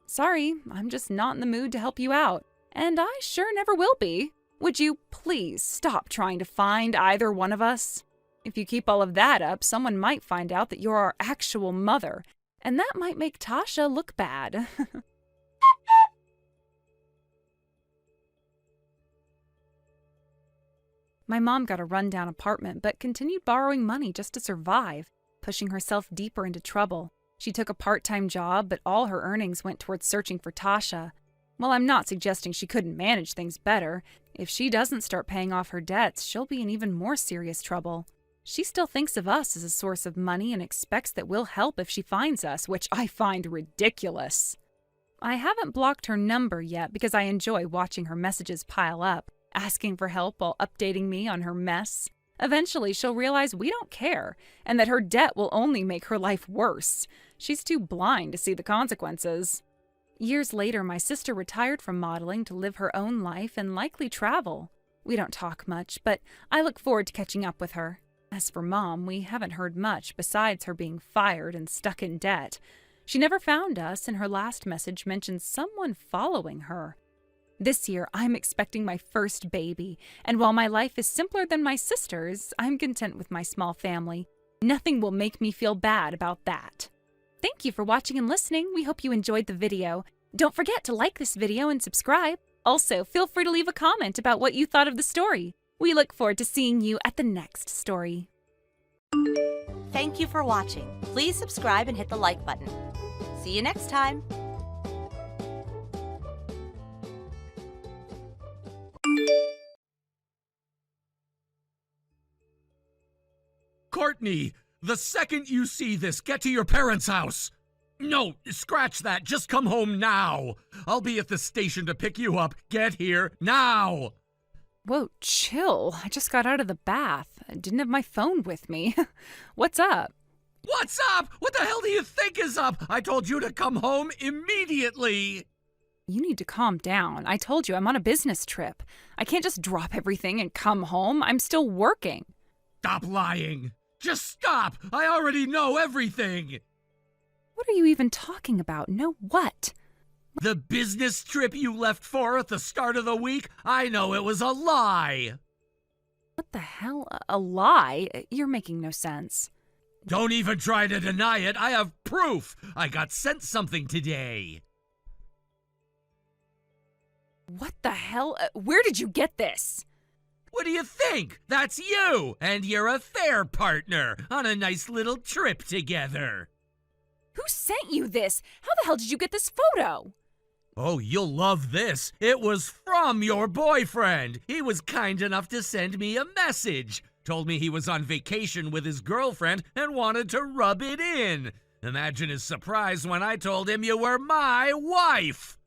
Sorry, I'm just not in the mood to help you out, and I sure never will be. Would you please stop trying to find either one of us? If you keep all of that up, someone might find out that you're our actual mother, and that might make Tasha look bad. My mom got a rundown apartment, but continued borrowing money just to survive, pushing herself deeper into trouble. She took a part-time job, but all her earnings went towards searching for Tasha. While I'm not suggesting she couldn't manage things better, if she doesn't start paying off her debts, she'll be in even more serious trouble. She still thinks of us as a source of money and expects that we'll help if she finds us, which I find ridiculous. I haven't blocked her number yet because I enjoy watching her messages pile up, asking for help while updating me on her mess. Eventually, she'll realize we don't care, and that her debt will only make her life worse. She's too blind to see the consequences. Years later, my sister retired from modeling to live her own life and likely travel. We don't talk much, but I look forward to catching up with her. As for Mom, we haven't heard much besides her being fired and stuck in debt. She never found us, and her last message mentions someone following her. This year, I'm expecting my first baby, and while my life is simpler than my sister's, I'm content with my small family. Nothing will make me feel bad about that. Thank you for watching and listening. We hope you enjoyed the video. Don't forget to like this video and subscribe. Also, feel free to leave a comment about what you thought of the story. We look forward to seeing you at the next story. Thank you for watching. Please subscribe and hit the like button. See you next time. Courtney, the second you see this, get to your parents' house. No, scratch that. Just come home now. I'll be at the station to pick you up. Get here now. Whoa, chill. I just got out of the bath. I didn't have my phone with me. What's up? What's up? What the hell do you think is up? I told you to come home immediately. You need to calm down. I told you I'm on a business trip. I can't just drop everything and come home. I'm still working. Stop lying. Just stop. I already know everything. What are you even talking about? Know what? The business trip you left for at the start of the week? I know it was a lie. What the hell? A lie? You're making no sense. Don't even try to deny it. I have proof. I got sent something today. What the hell? Where did you get this? What do you think? That's you and your affair partner on a nice little trip together. Who sent you this? How the hell did you get this photo? Oh, you'll love this. It was from your boyfriend. He was kind enough to send me a message. Told me he was on vacation with his girlfriend and wanted to rub it in. Imagine his surprise when I told him you were my wife.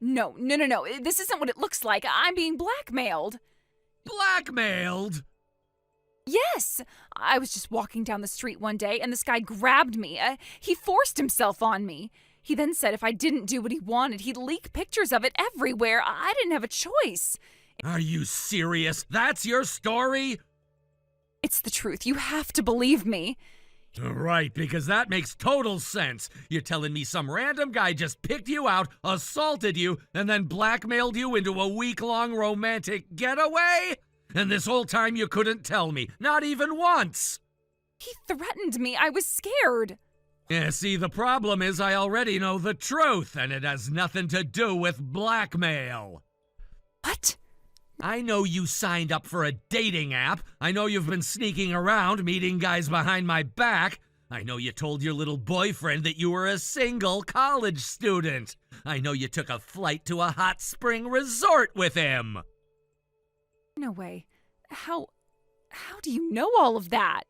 No. This isn't what it looks like. I'm being blackmailed. Blackmailed? Yes. I was just walking down the street one day and this guy grabbed me. He forced himself on me. He then said if I didn't do what he wanted, he'd leak pictures of it everywhere. I didn't have a choice. Are you serious? That's your story? It's the truth. You have to believe me. Right, because that makes total sense. You're telling me some random guy just picked you out, assaulted you, and then blackmailed you into a week-long romantic getaway? And this whole time you couldn't tell me, not even once! He threatened me. I was scared. Yeah, see, the problem is I already know the truth, and it has nothing to do with blackmail. What? I know you signed up for a dating app. I know you've been sneaking around, meeting guys behind my back. I know you told your little boyfriend that you were a single college student. I know you took a flight to a hot spring resort with him. No way. How do you know all of that?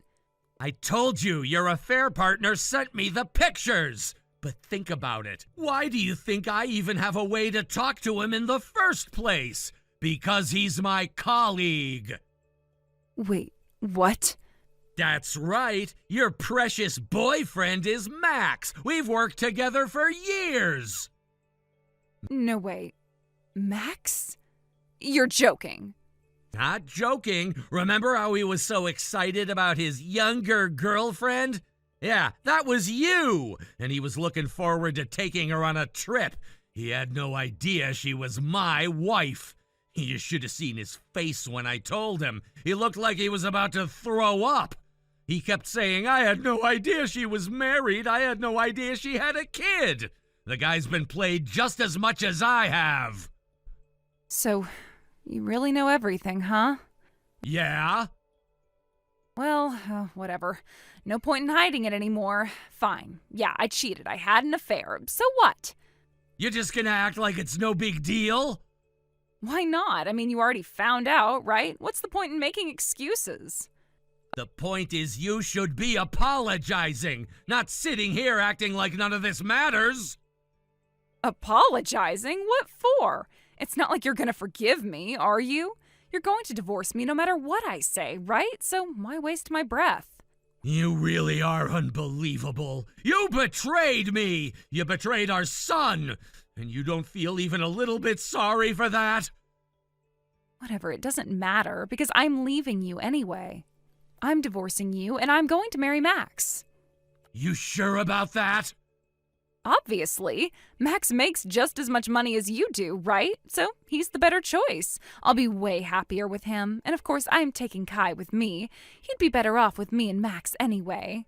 I told you, your affair partner sent me the pictures. But think about it. Why do you think I even have a way to talk to him in the first place? Because he's my colleague. Wait, what? That's right. Your precious boyfriend is Max. We've worked together for years. No way. Max? You're joking. Not joking. Remember how he was so excited about his younger girlfriend? Yeah, that was you. And he was looking forward to taking her on a trip. He had no idea she was my wife. You should have seen his face when I told him. He looked like he was about to throw up. He kept saying, I had no idea she was married. I had no idea she had a kid. The guy's been played just as much as I have. So, you really know everything, huh? Yeah? Well, whatever. No point in hiding it anymore. Fine. Yeah, I cheated. I had an affair. So what? You're just gonna act like it's no big deal? Why not? I mean, you already found out, right? What's the point in making excuses? The point is you should be apologizing, not sitting here acting like none of this matters. Apologizing? What for? It's not like you're gonna forgive me, are you? You're going to divorce me no matter what I say, right? So why waste my breath? You really are unbelievable. You betrayed me. You betrayed our son. And you don't feel even a little bit sorry for that? Whatever, it doesn't matter because I'm leaving you anyway. I'm divorcing you and I'm going to marry Max. You sure about that? Obviously. Max makes just as much money as you do, right? So he's the better choice. I'll be way happier with him. And of course, I'm taking Kai with me. He'd be better off with me and Max anyway.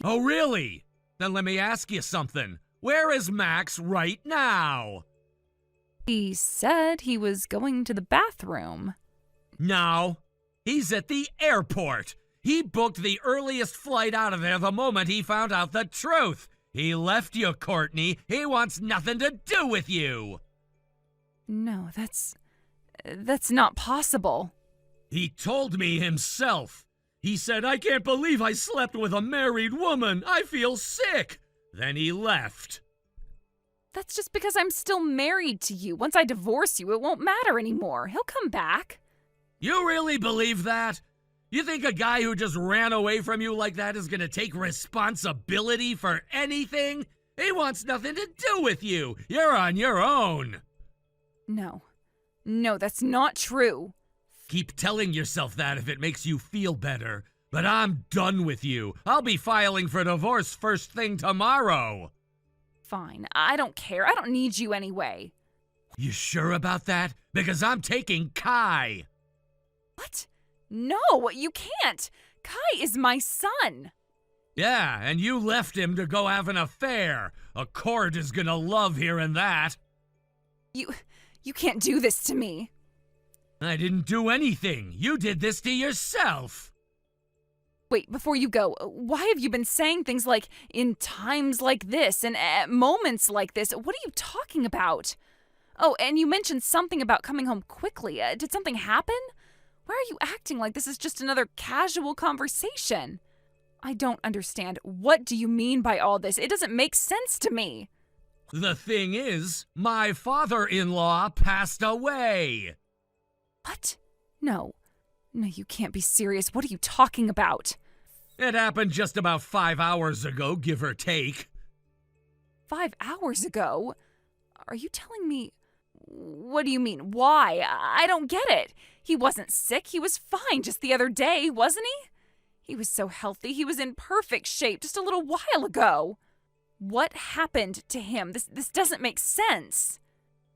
Oh, really? Then let me ask you something. Where is Max right now? He said he was going to the bathroom. No, he's at the airport. He booked the earliest flight out of there the moment he found out the truth. He left you, Courtney. He wants nothing to do with you. No, that's not possible. He told me himself. He said, I can't believe I slept with a married woman. I feel sick. Then he left. That's just because I'm still married to you. Once I divorce you, it won't matter anymore. He'll come back. You really believe that? You think a guy who just ran away from you like that is gonna take responsibility for anything? He wants nothing to do with you. You're on your own. No, that's not true. Keep telling yourself that if it makes you feel better. But I'm done with you. I'll be filing for divorce first thing tomorrow. Fine, I don't care. I don't need you anyway. You sure about that? Because I'm taking Kai. What? No, you can't. Kai is my son. Yeah, and you left him to go have an affair. A court is gonna love hearing that. You can't do this to me. I didn't do anything. You did this to yourself. Wait, before you go, why have you been saying things like, in times like this and at moments like this? What are you talking about? Oh, and you mentioned something about coming home quickly. Did something happen? Why are you acting like this is just another casual conversation? I don't understand. What do you mean by all this? It doesn't make sense to me. The thing is, my father-in-law passed away. What? No, you can't be serious. What are you talking about? It happened just about 5 hours ago, give or take. 5 hours ago? Are you telling me... What do you mean, why? I don't get it. He wasn't sick. He was fine just the other day, wasn't he? He was so healthy. He was in perfect shape just a little while ago. What happened to him? This doesn't make sense.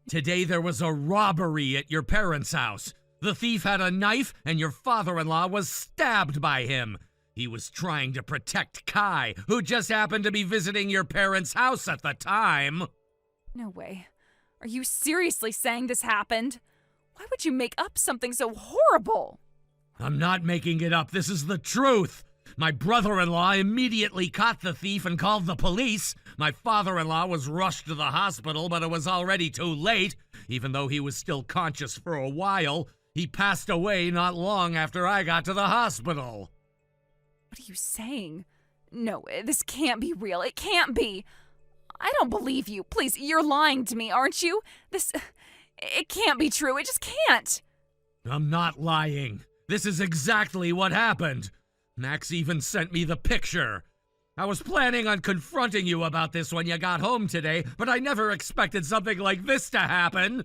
Today there was a robbery at your parents' house. The thief had a knife and your father-in-law was stabbed by him. He was trying to protect Kai, who just happened to be visiting your parents' house at the time. No way. Are you seriously saying this happened? Why would you make up something so horrible? I'm not making it up. This is the truth. My brother-in-law immediately caught the thief and called the police. My father-in-law was rushed to the hospital, but it was already too late. Even though he was still conscious for a while, he passed away not long after I got to the hospital. What are you saying? No, this can't be real. It can't be. I don't believe you. Please, you're lying to me, aren't you? It can't be true. It just can't. I'm not lying. This is exactly what happened. Max even sent me the picture. I was planning on confronting you about this when you got home today, but I never expected something like this to happen.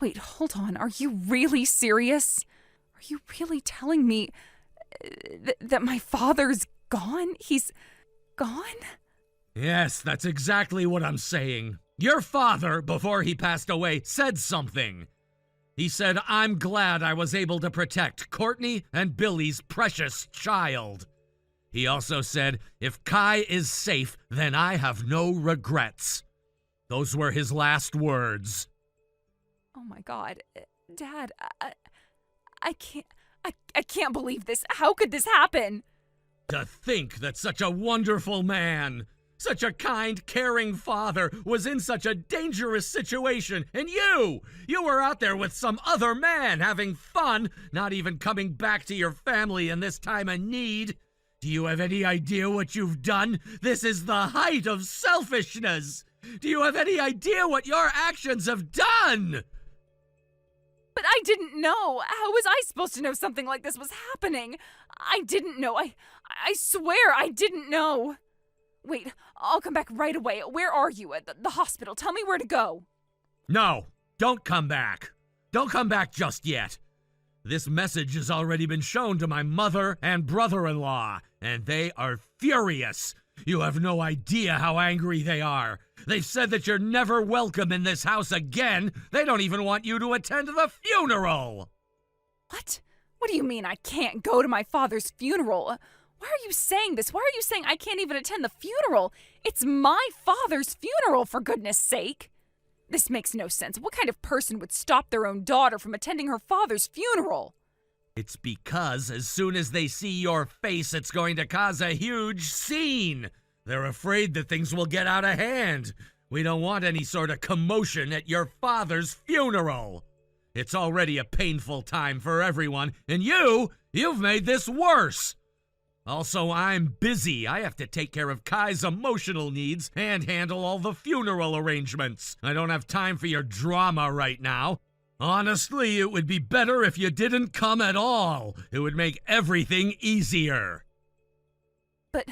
Wait, hold on. Are you really serious? Are you really telling me that my father's gone? He's gone? Yes, that's exactly what I'm saying. Your father, before he passed away, said something. He said, "I'm glad I was able to protect Courtney and Billy's precious child." He also said, "If Kai is safe, then I have no regrets." Those were his last words. Oh my God. Dad, I can't believe this. How could this happen? To think that such a wonderful man, such a kind, caring father was in such a dangerous situation, and you were out there with some other man having fun, not even coming back to your family in this time of need. Do you have any idea what you've done? This is the height of selfishness. Do you have any idea what your actions have done? But I didn't know. How was I supposed to know something like this was happening? I didn't know. I swear I didn't know. Wait, I'll come back right away. Where are you? At the hospital. Tell me where to go. No, don't come back. Don't come back just yet. This message has already been shown to my mother and brother-in-law, and they are furious. You have no idea how angry they are. They've said that you're never welcome in this house again. They don't even want you to attend the funeral. What? What do you mean I can't go to my father's funeral? Why are you saying this? Why are you saying I can't even attend the funeral? It's my father's funeral, for goodness sake. This makes no sense. What kind of person would stop their own daughter from attending her father's funeral? It's because as soon as they see your face, it's going to cause a huge scene. They're afraid that things will get out of hand. We don't want any sort of commotion at your father's funeral. It's already a painful time for everyone, and you've made this worse. Also, I'm busy. I have to take care of Kai's emotional needs and handle all the funeral arrangements. I don't have time for your drama right now. Honestly, it would be better if you didn't come at all. It would make everything easier. But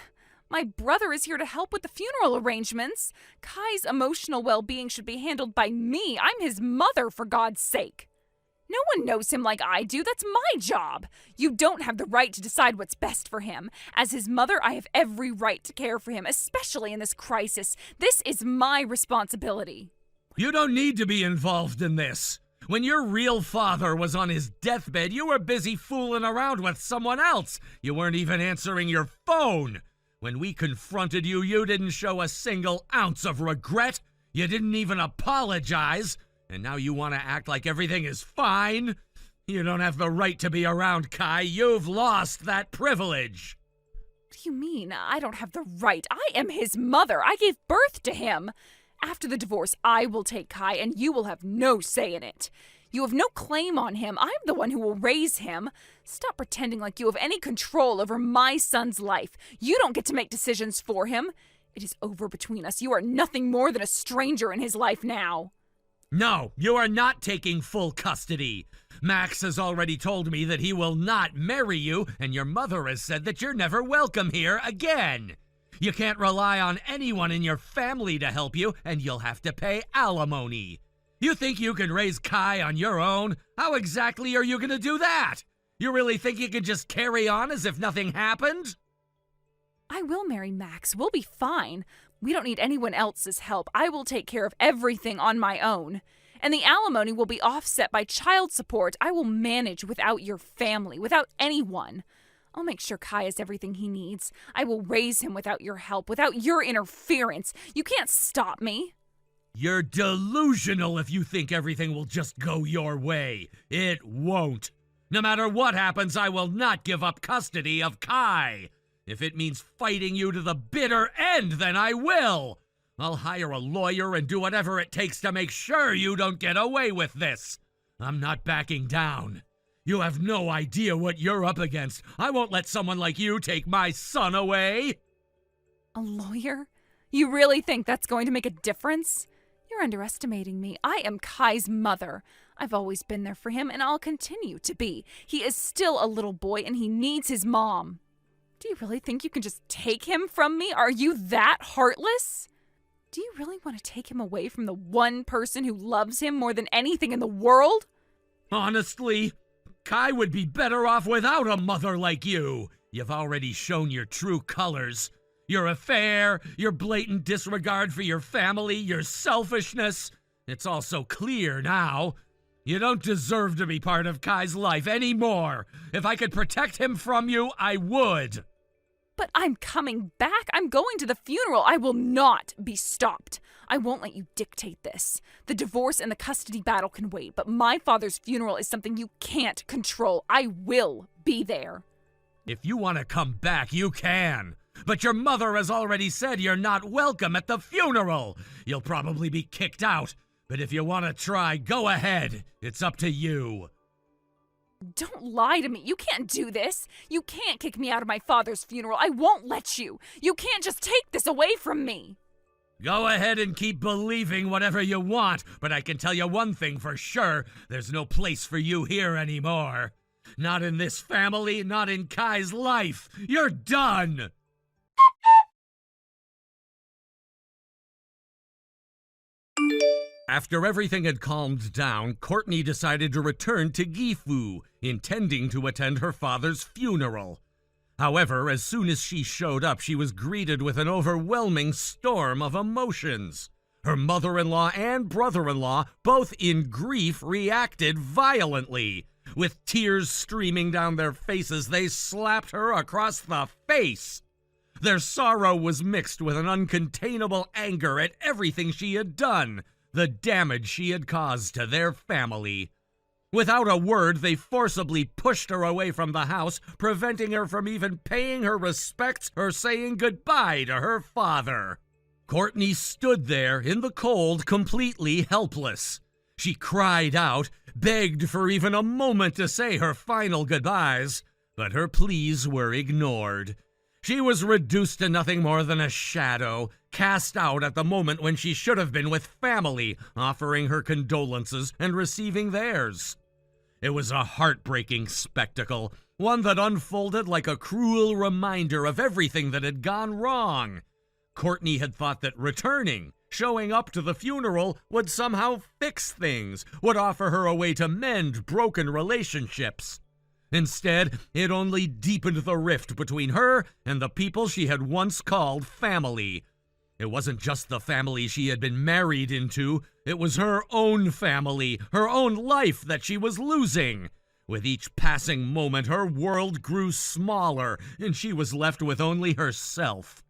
my brother is here to help with the funeral arrangements. Kai's emotional well-being should be handled by me. I'm his mother, for God's sake. No one knows him like I do. That's my job. You don't have the right to decide what's best for him. As his mother, I have every right to care for him, especially in this crisis. This is my responsibility. You don't need to be involved in this. When your real father was on his deathbed, you were busy fooling around with someone else. You weren't even answering your phone. When we confronted you, you didn't show a single ounce of regret. You didn't even apologize. And now you want to act like everything is fine? You don't have the right to be around Kai. You've lost that privilege. What do you mean? I don't have the right. I am his mother. I gave birth to him. After the divorce, I will take Kai, and you will have no say in it. You have no claim on him. I'm the one who will raise him. Stop pretending like you have any control over my son's life. You don't get to make decisions for him. It is over between us. You are nothing more than a stranger in his life now. No, you are not taking full custody. Max has already told me that he will not marry you, and your mother has said that you're never welcome here again. You can't rely on anyone in your family to help you, and you'll have to pay alimony. You think you can raise Kai on your own? How exactly are you going to do that? You really think you can just carry on as if nothing happened? I will marry Max. We'll be fine. We don't need anyone else's help. I will take care of everything on my own. And the alimony will be offset by child support. I will manage without your family, without anyone. I'll make sure Kai has everything he needs. I will raise him without your help, without your interference. You can't stop me. You're delusional if you think everything will just go your way. It won't. No matter what happens, I will not give up custody of Kai. If it means fighting you to the bitter end, then I will. I'll hire a lawyer and do whatever it takes to make sure you don't get away with this. I'm not backing down. You have no idea what you're up against. I won't let someone like you take my son away. A lawyer? You really think that's going to make a difference? You're underestimating me. I am Kai's mother. I've always been there for him, and I'll continue to be. He is still a little boy, and he needs his mom. Do you really think you can just take him from me? Are you that heartless? Do you really want to take him away from the one person who loves him more than anything in the world? Honestly, Kai would be better off without a mother like you. You've already shown your true colors. Your affair, your blatant disregard for your family, your selfishness. It's all so clear now. You don't deserve to be part of Kai's life anymore. If I could protect him from you, I would. But I'm coming back. I'm going to the funeral. I will not be stopped. I won't let you dictate this. The divorce and the custody battle can wait, but my father's funeral is something you can't control. I will be there. If you want to come back, you can. But your mother has already said you're not welcome at the funeral. You'll probably be kicked out. But if you want to try, go ahead. It's up to you. Don't lie to me. You can't do this. You can't kick me out of my father's funeral. I won't let you. You can't just take this away from me. Go ahead and keep believing whatever you want, but I can tell you one thing for sure. There's no place for you here anymore. Not in this family, not in Kai's life. You're done! After everything had calmed down, Courtney decided to return to Gifu, intending to attend her father's funeral. However, as soon as she showed up, she was greeted with an overwhelming storm of emotions. Her mother-in-law and brother-in-law, both in grief, reacted violently. With tears streaming down their faces, they slapped her across the face. Their sorrow was mixed with an uncontainable anger at everything she had done, the damage she had caused to their family. Without a word, they forcibly pushed her away from the house, preventing her from even paying her respects or saying goodbye to her father. Courtney stood there in the cold, completely helpless. She cried out, begged for even a moment to say her final goodbyes, but her pleas were ignored. She was reduced to nothing more than a shadow, cast out at the moment when she should have been with family, offering her condolences and receiving theirs. It was a heartbreaking spectacle, one that unfolded like a cruel reminder of everything that had gone wrong. Courtney had thought that returning, showing up to the funeral, would somehow fix things, would offer her a way to mend broken relationships. Instead, it only deepened the rift between her and the people she had once called family. It wasn't just the family she had been married into, it was her own family, her own life that she was losing. With each passing moment, her world grew smaller, and she was left with only herself.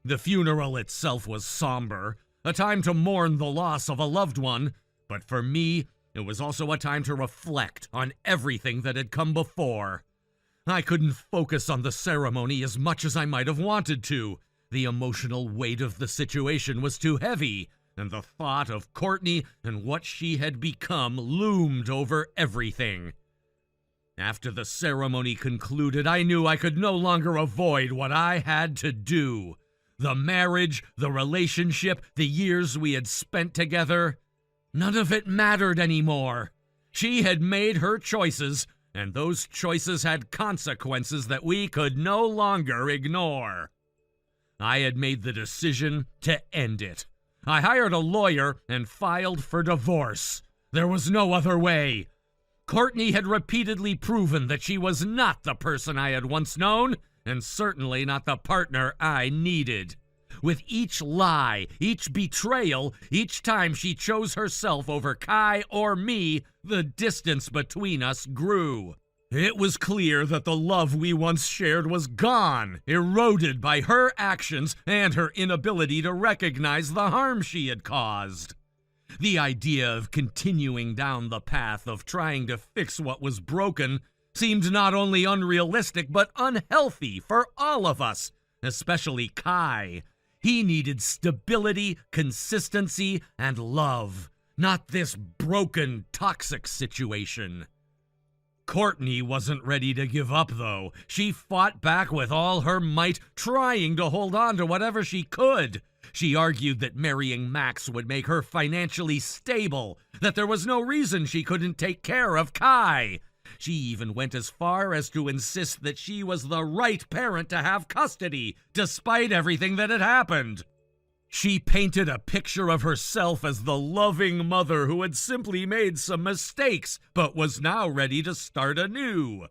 The funeral itself was somber, a time to mourn the loss of a loved one, but for me, it was also a time to reflect on everything that had come before. I couldn't focus on the ceremony as much as I might have wanted to. The emotional weight of the situation was too heavy, and the thought of Courtney and what she had become loomed over everything. After the ceremony concluded, I knew I could no longer avoid what I had to do. The marriage, the relationship, the years we had spent together, none of it mattered anymore. She had made her choices, and those choices had consequences that we could no longer ignore. I had made the decision to end it. I hired a lawyer and filed for divorce. There was no other way. Courtney had repeatedly proven that she was not the person I had once known, and certainly not the partner I needed. With each lie, each betrayal, each time she chose herself over Kai or me, the distance between us grew. It was clear that the love we once shared was gone, eroded by her actions and her inability to recognize the harm she had caused. The idea of continuing down the path of trying to fix what was broken seemed not only unrealistic but unhealthy for all of us, especially Kai. He needed stability, consistency, and love, not this broken, toxic situation. Courtney wasn't ready to give up, though. She fought back with all her might, trying to hold on to whatever she could. She argued that marrying Max would make her financially stable, that there was no reason she couldn't take care of Kai. She even went as far as to insist that she was the right parent to have custody, despite everything that had happened. She painted a picture of herself as the loving mother who had simply made some mistakes, but was now ready to start anew.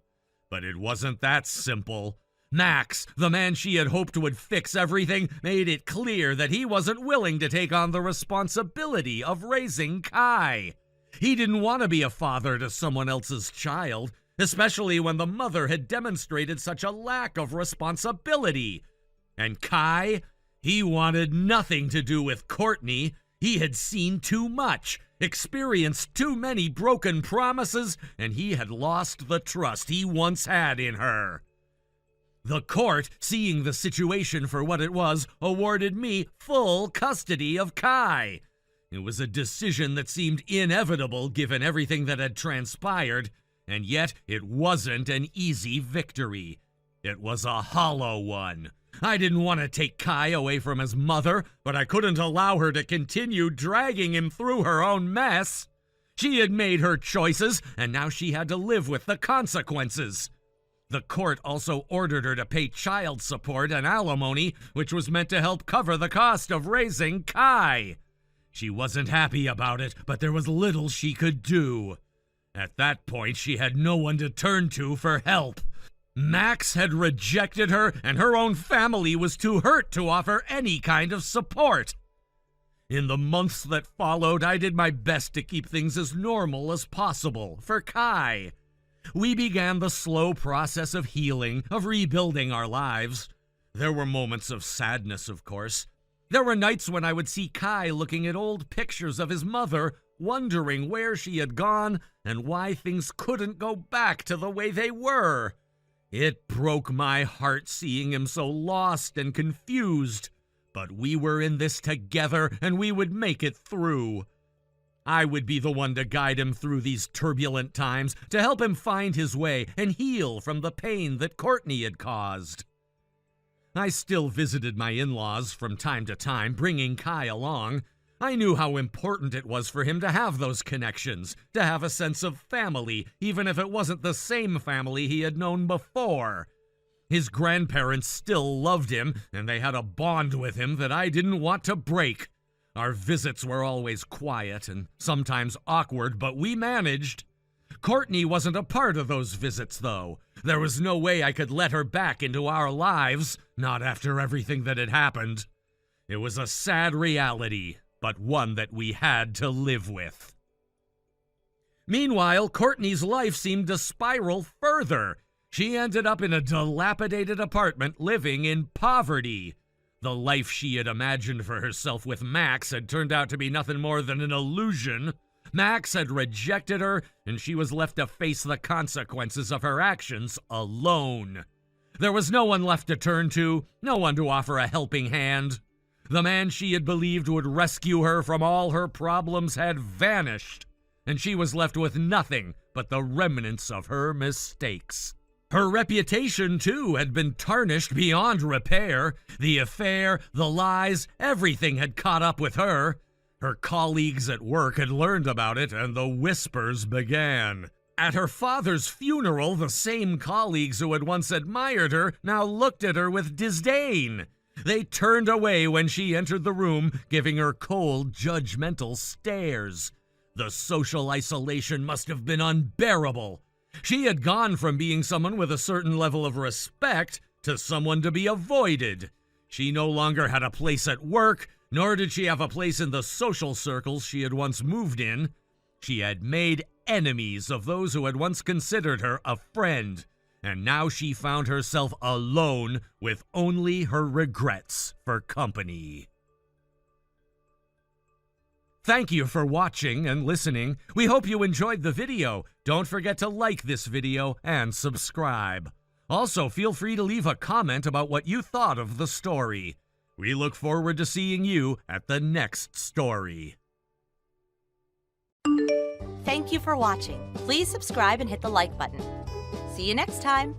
But it wasn't that simple. Max, the man she had hoped would fix everything, made it clear that he wasn't willing to take on the responsibility of raising Kai. He didn't want to be a father to someone else's child, especially when the mother had demonstrated such a lack of responsibility. And Kai? He wanted nothing to do with Courtney. He had seen too much, experienced too many broken promises, and he had lost the trust he once had in her. The court, seeing the situation for what it was, awarded me full custody of Kai. It was a decision that seemed inevitable given everything that had transpired, and yet it wasn't an easy victory. It was a hollow one. I didn't want to take Kai away from his mother, but I couldn't allow her to continue dragging him through her own mess. She had made her choices, and now she had to live with the consequences. The court also ordered her to pay child support and alimony, which was meant to help cover the cost of raising Kai. She wasn't happy about it, but there was little she could do. At that point, she had no one to turn to for help. Max had rejected her, and her own family was too hurt to offer any kind of support. In the months that followed, I did my best to keep things as normal as possible for Kai. We began the slow process of healing, of rebuilding our lives. There were moments of sadness, of course. There were nights when I would see Kai looking at old pictures of his mother, wondering where she had gone and why things couldn't go back to the way they were. It broke my heart seeing him so lost and confused, but we were in this together and we would make it through. I would be the one to guide him through these turbulent times, to help him find his way and heal from the pain that Courtney had caused. I still visited my in-laws from time to time, bringing Kai along. I knew how important it was for him to have those connections, to have a sense of family, even if it wasn't the same family he had known before. His grandparents still loved him, and they had a bond with him that I didn't want to break. Our visits were always quiet and sometimes awkward, but we managed. Courtney wasn't a part of those visits, though. There was no way I could let her back into our lives, not after everything that had happened. It was a sad reality, but one that we had to live with. Meanwhile, Courtney's life seemed to spiral further. She ended up in a dilapidated apartment living in poverty. The life she had imagined for herself with Max had turned out to be nothing more than an illusion. Max had rejected her, and she was left to face the consequences of her actions alone. There was no one left to turn to, no one to offer a helping hand. The man she had believed would rescue her from all her problems had vanished, and she was left with nothing but the remnants of her mistakes. Her reputation, too, had been tarnished beyond repair. The affair, the lies, everything had caught up with her. Her colleagues at work had learned about it, and the whispers began. At her father's funeral, the same colleagues who had once admired her now looked at her with disdain. They turned away when she entered the room, giving her cold, judgmental stares. The social isolation must have been unbearable. She had gone from being someone with a certain level of respect to someone to be avoided. She no longer had a place at work, nor did she have a place in the social circles she had once moved in. She had made enemies of those who had once considered her a friend, and now she found herself alone with only her regrets for company. Thank you for watching and listening. We hope you enjoyed the video. Don't forget to like this video and subscribe. Also, feel free to leave a comment about what you thought of the story. We look forward to seeing you at the next story. Thank you for watching. Please subscribe and hit the like button. See you next time.